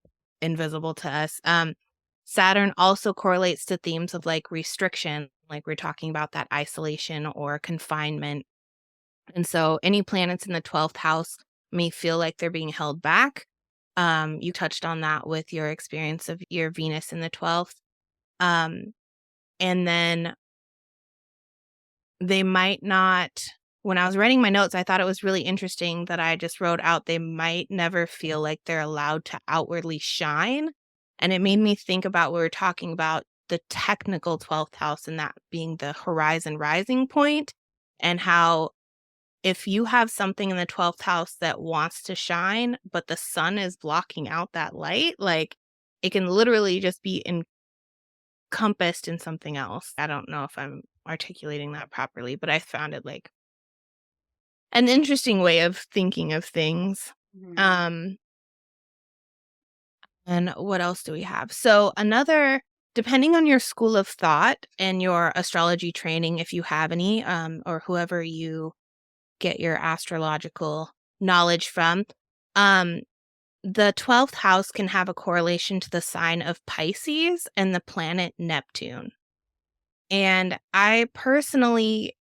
invisible to us. Saturn also correlates to themes of like restriction, like we're talking about that isolation or confinement. And so any planets in the 12th house may feel like they're being held back. You touched on that with your experience of your Venus in the 12th. Um, and then they might not, when I was writing my notes, I thought it was really interesting that I just wrote out they might never feel like they're allowed to outwardly shine. And it made me think about what we were talking about the technical 12th house and that being the horizon rising point, and how if you have something in the 12th house that wants to shine, but the sun is blocking out that light, like it can literally just be encompassed in something else. I don't know if I'm articulating that properly, but I found it like an interesting way of thinking of things. Mhm. Um, and what else do we have? So another, depending on your school of thought and your astrology training, if you have any, or whoever you get your astrological knowledge from, um, the 12th house can have a correlation to the sign of Pisces and the planet Neptune. And I personally,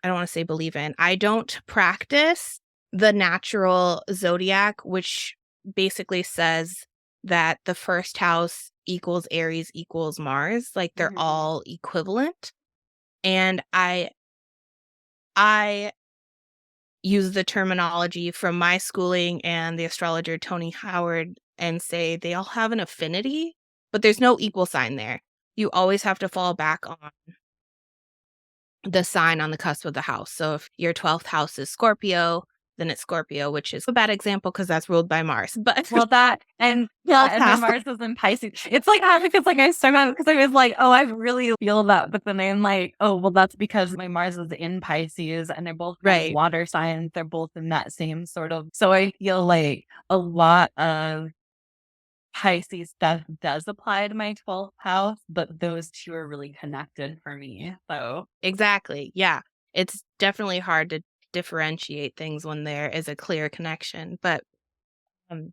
I don't want to say believe in, I don't practice the natural zodiac, which basically says that the first house equals Aries equals Mars, like they're Mhm. all equivalent. And I use the terminology from my schooling and the astrologer Tony Howard and say they all have an affinity, but there's no equal sign there. You always have to fall back on the sign on the cusp of the house. So if your 12th house is Scorpio, then it's Scorpio, which is a bad example because that's ruled by Mars. But Well, that and yeah, 12th and my house, Mars is in Pisces. It's like hard because like I started out because I was like, oh, I really feel that, but then I'm like, oh, well, that's because my Mars is in Pisces and they're both kind of right? water signs. They're both in that same sort of. So I feel like a lot of Pisces stuff does apply to my 12th house, but those two are really connected for me. So Exactly. Yeah. It's definitely hard to differentiate things when there is a clear connection. But um,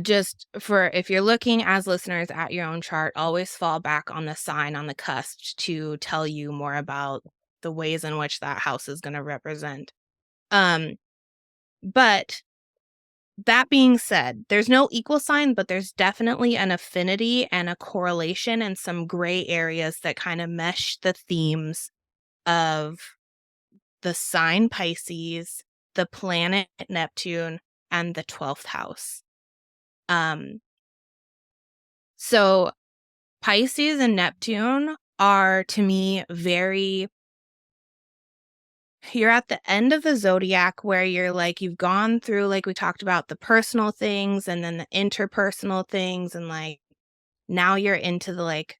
just for if you're looking as listeners at your own chart, always fall back on the sign on the cusp to tell you more about the ways in which that house is going to represent. Um, but that being said, there's no equal sign, but there's definitely an affinity and a correlation and some gray areas that kind of mesh the themes of the sign Pisces, the planet Neptune, and the 12th house. Um, so Pisces and Neptune are to me very, you're at the end of the zodiac where you're like, you've gone through, like we talked about, the personal things and then the interpersonal things. And like now you're into the like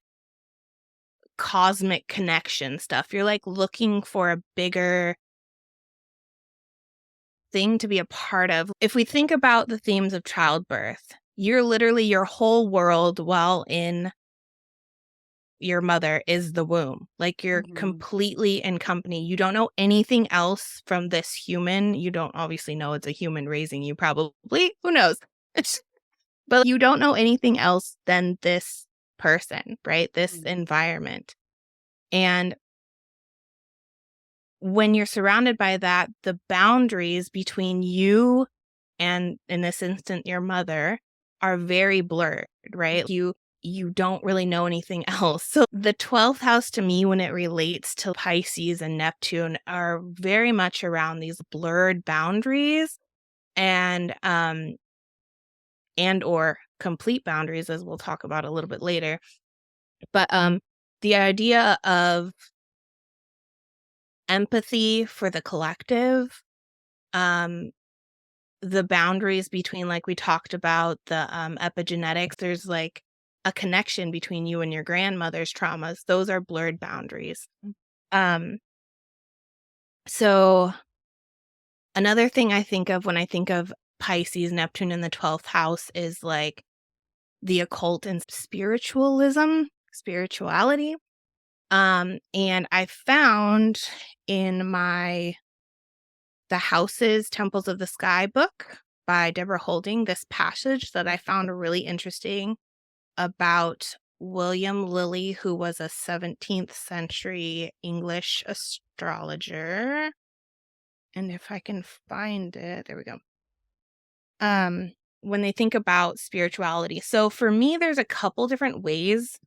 cosmic connection stuff. You're like looking for a bigger thing to be a part of. If we think about the themes of childbirth, you're literally your whole world while in your mother is the womb. Like you're mhm. completely in company. You don't know anything else from this human. You don't obviously know it's a human raising you, probably. Who knows? But you don't know anything else than this person, right? This Mhm. environment. And when you're surrounded by that, the boundaries between you and, in this instant, your mother are very blurred, right? You don't really know anything else. So the 12th house to me when it relates to Pisces and Neptune are very much around these blurred boundaries and or complete boundaries, as we'll talk about a little bit later. But the idea of empathy for the collective, um the boundaries between, like we talked about, the epigenetics, there's like a connection between you and your grandmother's traumas. Those are blurred boundaries. Um, so another thing I think of when I think of Pisces, Neptune in the 12th house is like the occult and spirituality. And I found in my The Houses, Temples of the Sky book by Deborah Holding this passage that I found really interesting about William Lilly, who was a 17th century English astrologer. And if I can find it, there we go. When they think about spirituality. So for me, there's a couple different ways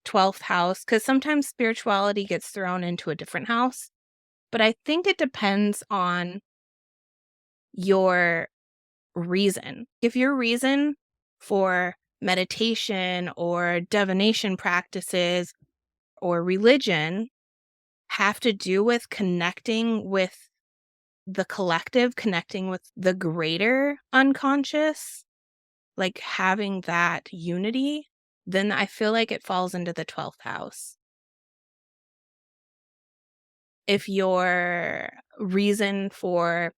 12th house, because sometimes spirituality gets thrown into a different house. But I think it depends on your reason. If your reason for meditation or divination practices or religion have to do with connecting with the collective, connecting with the greater unconscious, like having that unity, then I feel like it falls into the 12th house. If your reason for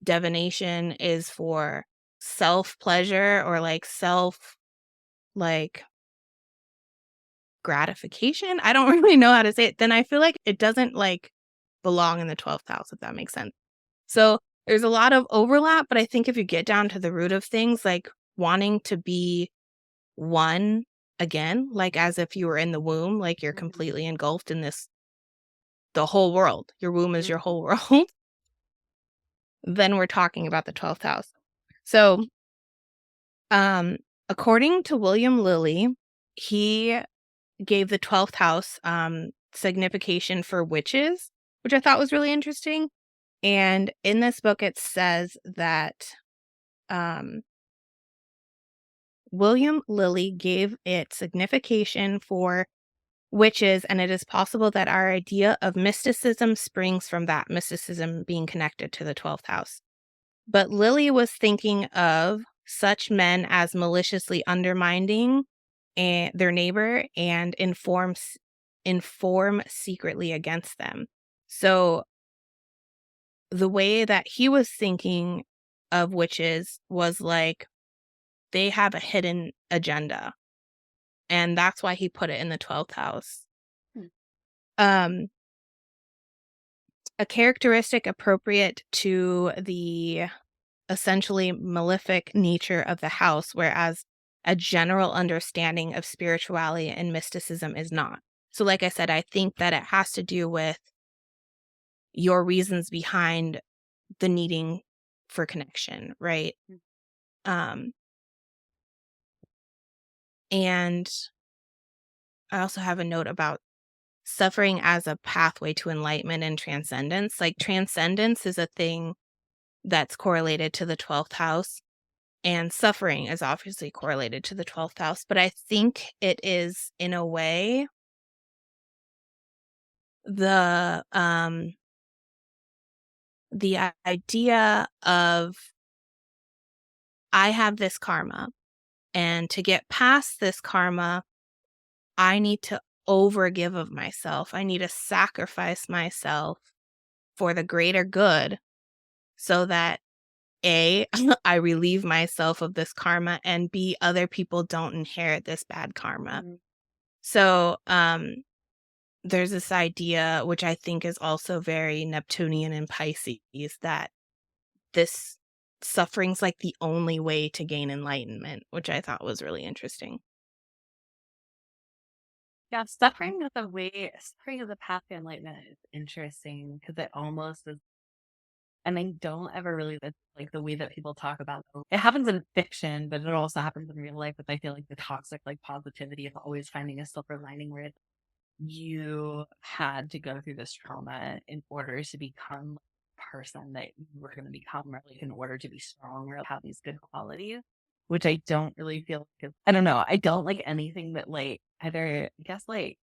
divination is for self pleasure or like self like gratification, I don't really know how to say it, then I feel like it doesn't like belong in the 12th house, if that makes sense. So there's a lot of overlap, but I think if you get down to the root of things, like wanting to be one again, like as if you were in the womb, like you're completely engulfed in this, the whole world, your womb is your whole world, then we're talking about the 12th house. So, um, according to William Lilly, he gave the 12th house signification for witches, which I thought was really interesting. And in this book, it says that um, William Lilly gave it signification for witches, and it is possible that our idea of mysticism springs from that mysticism being connected to the 12th house. But Lilly was thinking of such men as maliciously undermining their neighbor and inform secretly against them. So the way that he was thinking of witches was like they have a hidden agenda, and that's why he put it in the 12th house. Hmm. Um, a characteristic appropriate to the essentially malefic nature of the house, whereas a general understanding of spirituality and mysticism is not. So, like I said, I think that it has to do with your reasons behind the needing for connection, right? Mm. Um, and I also have a note about suffering as a pathway to enlightenment and transcendence. Like, transcendence is a thing that's correlated to the 12th house. And suffering is obviously correlated to the 12th house, but I think it is, in a way, the idea of I have this karma, and to get past this karma, I need to overgive of myself. I need to sacrifice myself for the greater good so that A, I relieve myself of this karma, and B, other people don't inherit this bad karma. Mhm. So, there's this idea, which I think is also very Neptunian and Pisces, that this suffering's like the only way to gain enlightenment, which I thought was really interesting. Yeah, suffering as a path to enlightenment is interesting because it almost is, and I don't ever really like the way that people talk about it happens in fiction, but it also happens in real life. But I feel like the toxic like positivity of always finding a silver lining where you had to go through this trauma in order to become the person that you were going to become, or like in order to be strong or have these good qualities, which I don't really feel like I don't know. I don't like anything that like either, I guess, like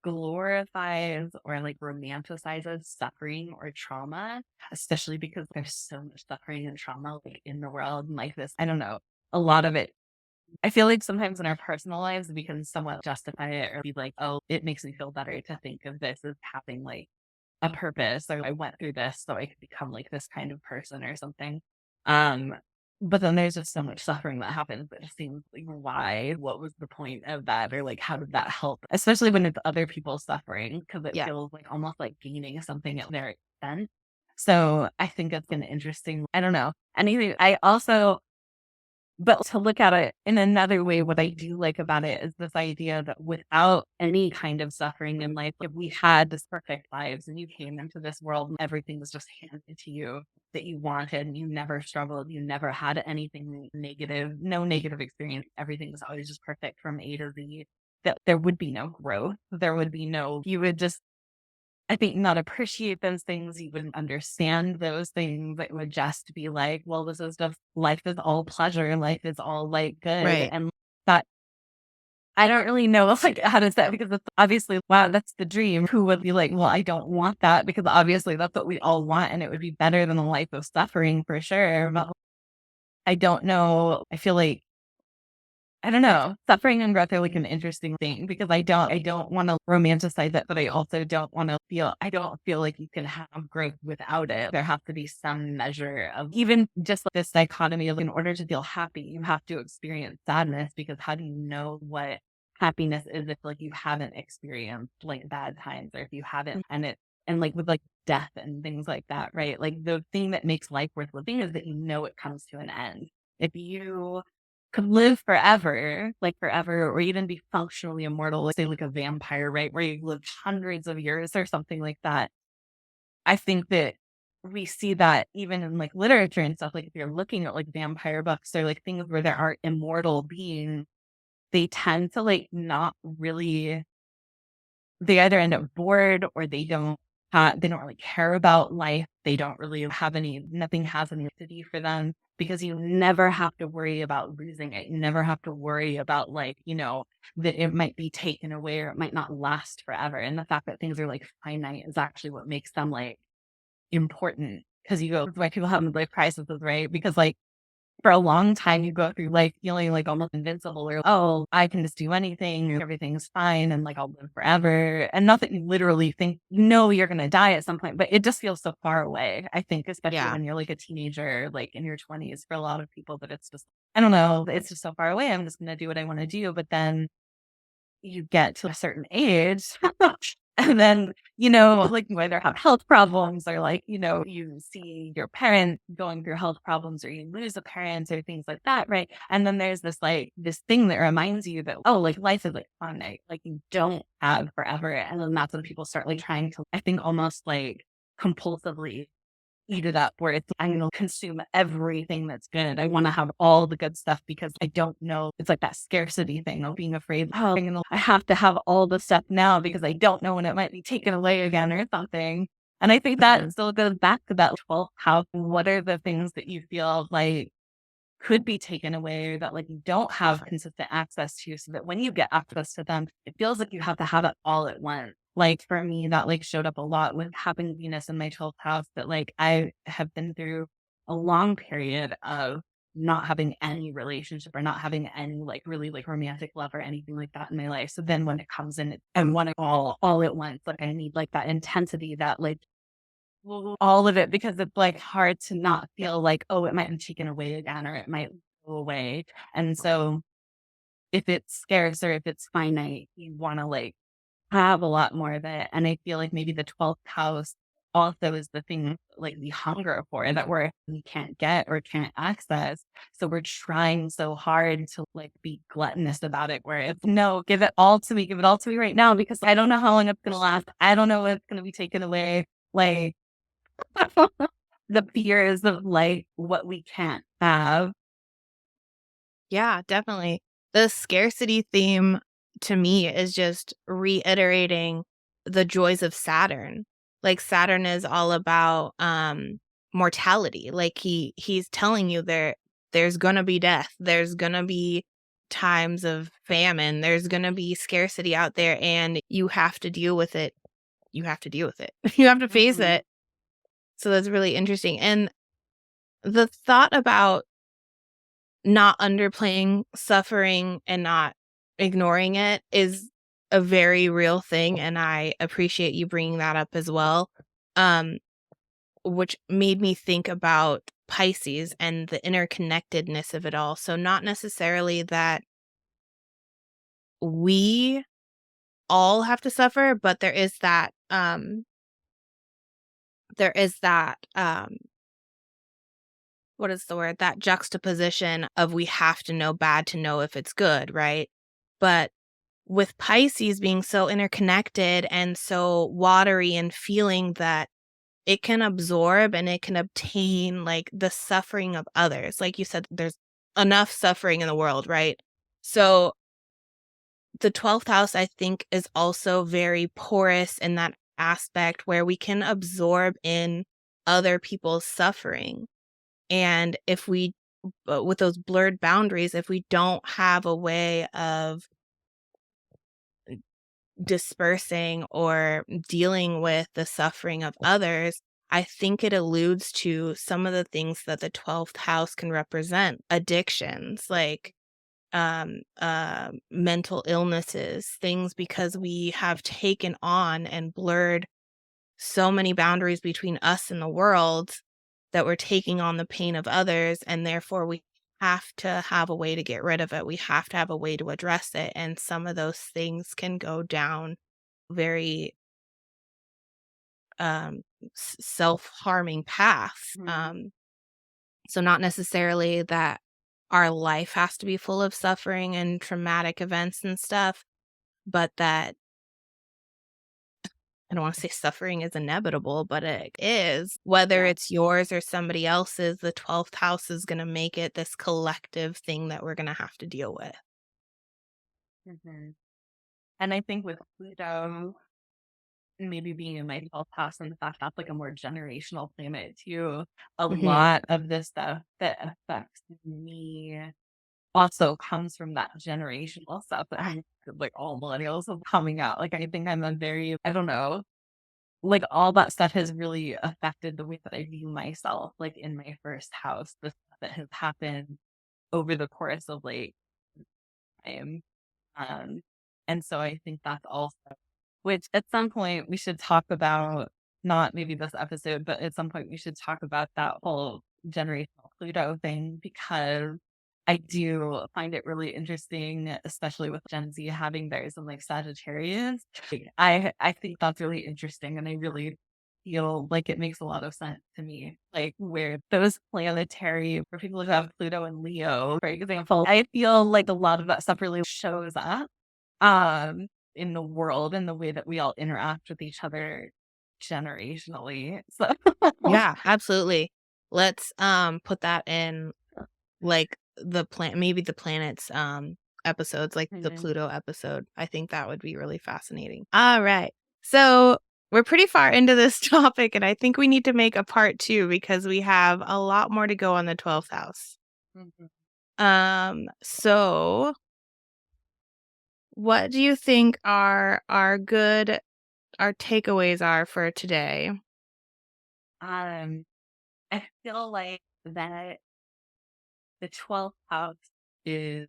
glorifies or like romanticizes suffering or trauma, especially because there's so much suffering and trauma like in the world and like this. I don't know. A lot of it I feel like sometimes in our personal lives, we can somewhat justify it or be like, oh, it makes me feel better to think of this as having like a purpose, or I went through this so I could become like this kind of person or something. Um, But then there's just so much suffering that happens that it seems like, why? What was the point of that? Or like, how did that help? Especially when it's other people suffering, because it Yeah. feels like almost like gaining something at their expense. So I think that's an interesting, I don't know. Anything, I also, but to look at it in another way, what I do like about it is this idea that without any kind of suffering in life, if we had this perfect lives and you came into this world and everything was just handed to you that you wanted and you never struggled, you never had anything negative, no negative experience, everything was always just perfect from A to Z, that there would be no growth. There would be no, you would just, I think, not appreciate those things. You wouldn't understand those things. It would just be like, well, this is just life is all pleasure. Life is all like good. Right. And that I don't really know like how to say because it's obviously, wow, that's the dream. Who would be like, well, I don't want that because obviously that's what we all want and it would be better than a life of suffering for sure. But I don't know. I feel like I don't know. Suffering and growth are like an interesting thing because I don't want to romanticize it, but I also I don't feel like you can have growth without it. There has to be some measure of even just like this dichotomy of in order to feel happy, you have to experience sadness because how do you know what happiness is if like you haven't experienced like bad times or if you haven't and like with like death and things like that, right? Like the thing that makes life worth living is that you know it comes to an end. If you could live forever, like forever, or even be functionally immortal, like say like a vampire, right? Where you live hundreds of years or something like that. I think that we see that even in like literature and stuff. Like if you're looking at like vampire books or like things where there are immortal beings, they tend to like not really they either end up bored or they don't really care about life. They don't really have nothing has any utility for them because you never have to worry about losing it. You never have to worry about like, that it might be taken away or it might not last forever. And the fact that things are like finite is actually what makes them like important. Because you go, why people have midlife crises, right? Because like for a long time, you go through life feeling like almost invincible or, oh, I can just do anything. Everything's fine. And like, I'll live forever. And not that you literally think, you're going to die at some point, but it just feels so far away. I think, especially Yeah. when you're like a teenager, like in your 20s for a lot of people, that it's just, I don't know, it's just so far away. I'm just going to do what I want to do. But then you get to a certain age and then, like you either have health problems or like, you see your parent going through health problems or you lose a parent or things like that. Right. And then there's this thing that reminds you that, oh, like life is like finite, like you don't have forever. And then that's when people start like trying to, I think almost like compulsively eat it up where it's I'm gonna consume everything that's good. I want to have all the good stuff because I don't know. It's like that scarcity thing of being afraid, oh, I have to have all the stuff now because I don't know when it might be taken away again or something. And I think that still goes back to that, well, what are the things that you feel like could be taken away or that like you don't have consistent access to so that when you get access to them, it feels like you have to have it all at once. Like for me, that like showed up a lot with having Venus in my 12th house that like I have been through a long period of not having any relationship or not having any like really like romantic love or anything like that in my life. So then when it comes in I want it all at once. Like I need like that intensity that like all of it because it's like hard to not feel like, oh, it might be taken away again or it might go away. And so if it's scarce or if it's finite, you want to like have a lot more of it. And I feel like maybe the 12th house also is the thing like we hunger for that we can't get or can't access. So we're trying so hard to like be gluttonous about it where it's no, give it all to me right now because I don't know how long it's gonna last. I don't know what's gonna be taken away. Like the fears of like what we can't have. Yeah, definitely. The scarcity theme to me is just reiterating the joys of Saturn. Like Saturn is all about mortality. Like he's telling you there's going to be death. There's going to be times of famine. There's going to be scarcity out there and you have to deal with it. You have to deal with it. You have to face Mhm. it. So that's really interesting. And the thought about not underplaying suffering and not ignoring it is a very real thing, and I appreciate you bringing that up as well, um, which made me think about Pisces and the interconnectedness of it all. So not necessarily that we all have to suffer, but there is that what is the word? That juxtaposition of we have to know bad to know if it's good, right? But with Pisces being so interconnected and so watery and feeling that it can absorb and it can obtain like the suffering of others. Like you said, there's enough suffering in the world, right? So the 12th house, I think, is also very porous in that aspect where we can absorb in other people's suffering. And if we, with those blurred boundaries, if we don't have a way of dispersing or dealing with the suffering of others, I think it alludes to some of the things that the 12th house can represent addictions, like mental illnesses, things because we have taken on and blurred so many boundaries between us and the world that we're taking on the pain of others, and therefore we have to have a way to get rid of it. We have to have a way to address it, and some of those things can go down very self-harming paths. Mhm. So not necessarily that our life has to be full of suffering and traumatic events and stuff, but that I don't want to say suffering is inevitable, but it is. Whether Yeah. it's yours or somebody else's, the 12th house is going to make it this collective thing that we're going to have to deal with. Mhm. And I think with Pluto maybe being in my 12th house and the fact that's like a more generational planet too, a Mhm. lot of this stuff that affects me also comes from that generational stuff that like all millennials are coming out. Like I think I'm a very, I don't know, like all that stuff has really affected the way that I view myself, like in my first house, the stuff that has happened over the course of like time. Um, and so I think that's also, which at some point we should talk about, not maybe this episode, but at some point we should talk about that whole generational Pluto thing because I do find it really interesting, especially with Gen Z having theirs in like Sagittarius. Like, I think that's really interesting, and I really feel like it makes a lot of sense to me. Like where those planetary, for people who have Pluto and Leo, for example, I feel like a lot of that stuff really shows up um in the world and the way that we all interact with each other generationally. So Yeah, absolutely. Let's put that in like maybe the planets episodes, like the Mhm. Pluto episode. I think that would be really fascinating. All right. So we're pretty far into this topic, and I think we need to make a part two because we have a lot more to go on the 12th house. Mhm. So what do you think our takeaways are for today? um I feel like that the 12th house is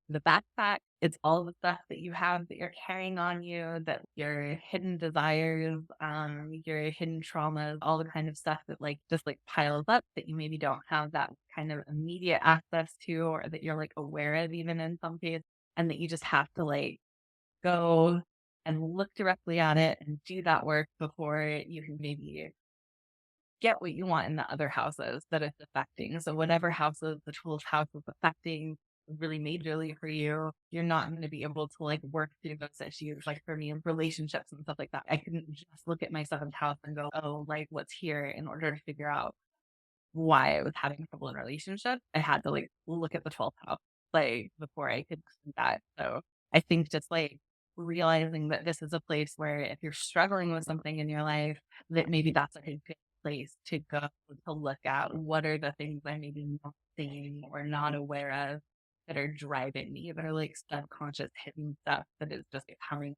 the backpack. It's all the stuff that you have that you're carrying on you, that your hidden desires, your hidden traumas, all the kind of stuff that like just like piles up that you maybe don't have that kind of immediate access to, or that you're like aware of even in some cases, and that you just have to like go and look directly at it and do that work before you can maybe get what you want in the other houses that it's affecting. So whatever houses the 12th house is affecting really majorly for you, you're not going to be able to like work through those issues. Like for me in relationships and stuff like that, I couldn't just look at my 7th house and go, oh, like what's here in order to figure out why I was having trouble in relationships. I had to like look at the 12th house like before I could do that. So I think just like realizing that this is a place where if you're struggling with something in your life, that maybe that's like a good place to go to look at what are the things I maybe not seeing or not aware of that are driving me, that are like subconscious hidden stuff that is just coming,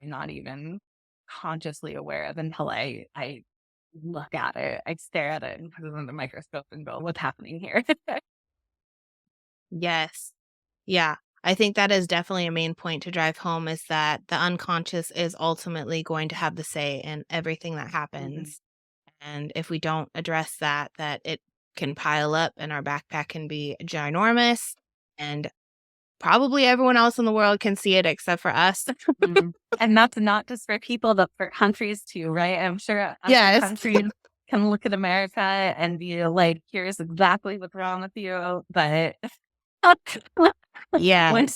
not even consciously aware of until I look at it, I stare at it and put it under the microscope and go, "What's happening here?" Yes. Yeah. I think that is definitely a main point to drive home is that the unconscious is ultimately going to have the say in everything that Mhm. happens. And if we don't address that, that it can pile up and our backpack can be ginormous. And probably everyone else in the world can see it except for us. Mhm. And that's not just for people, but for countries too, right? I'm sure other Yes. countries can look at America and be like, here's exactly what's wrong with you. But Yeah. when,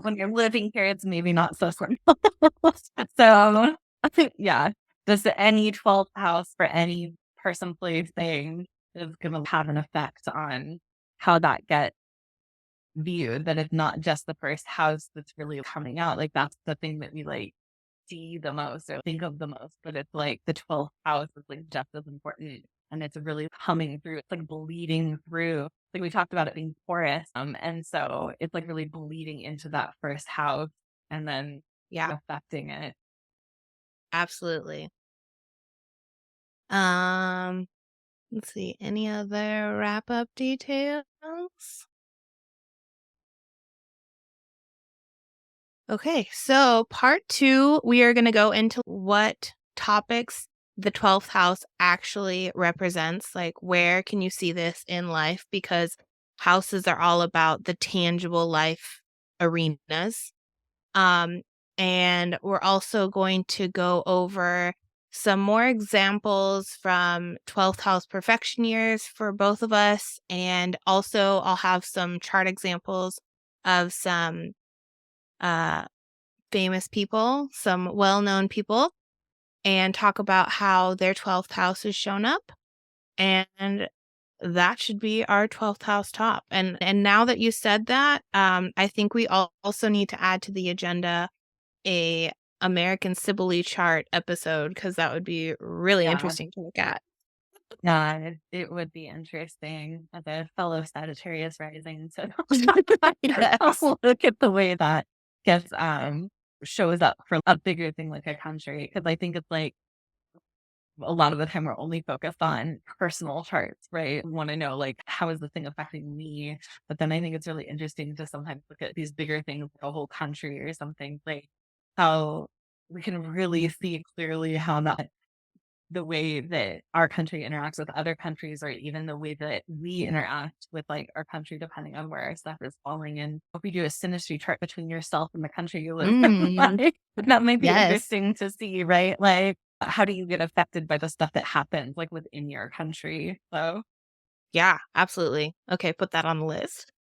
when you're living here, it's maybe not so simple. So, yeah, just any 12th house for any person, place, thing is going to have an effect on how that gets viewed. That it's not just the first house that's really coming out. Like, that's the thing that we like see the most or think of the most, but it's like the 12th house is like just as important and it's really coming through. It's like bleeding through. Like we talked about it being porous. And so it's like really bleeding into that first house and then Yeah, affecting it. absolutely. Let's see, any other wrap up details? Okay, so part 2, we are going to go into what topics the 12th house actually represents. Like, where can you see this in life? Because houses are all about the tangible life arenas. Um, and we're also going to go over some more examples from 12th house perfection years for both of us. And also, I'll have some chart examples of some uh, famous people, some well known people, and talk about how their 12th house has shown up. And that should be our 12th house top. And now that you said that, I think we also need to add to the agenda a American Sibylle chart episode because that would be really Yeah. interesting to look at. Yeah, it would be interesting as a fellow Sagittarius rising. So Yes. I'll look at the way that gets shows up for a bigger thing like a country. Because I think it's like a lot of the time we're only focused on personal charts, right? We want to know like how is the thing affecting me? But then I think it's really interesting to sometimes look at these bigger things like a whole country or something, like how we can really see clearly how that the way that our country interacts with other countries, or even the way that we interact with like our country, depending on where our stuff is falling in. If we do a synastry chart between yourself and the country you live in, Mm, like, that might be yes. interesting to see, right? Like, how do you get affected by the stuff that happens like within your country? So, Yeah, absolutely. Okay, put that on the list.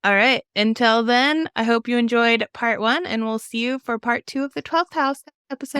All right. Until then, I hope you enjoyed part 1, and we'll see you for part 2 of the 12th house episode.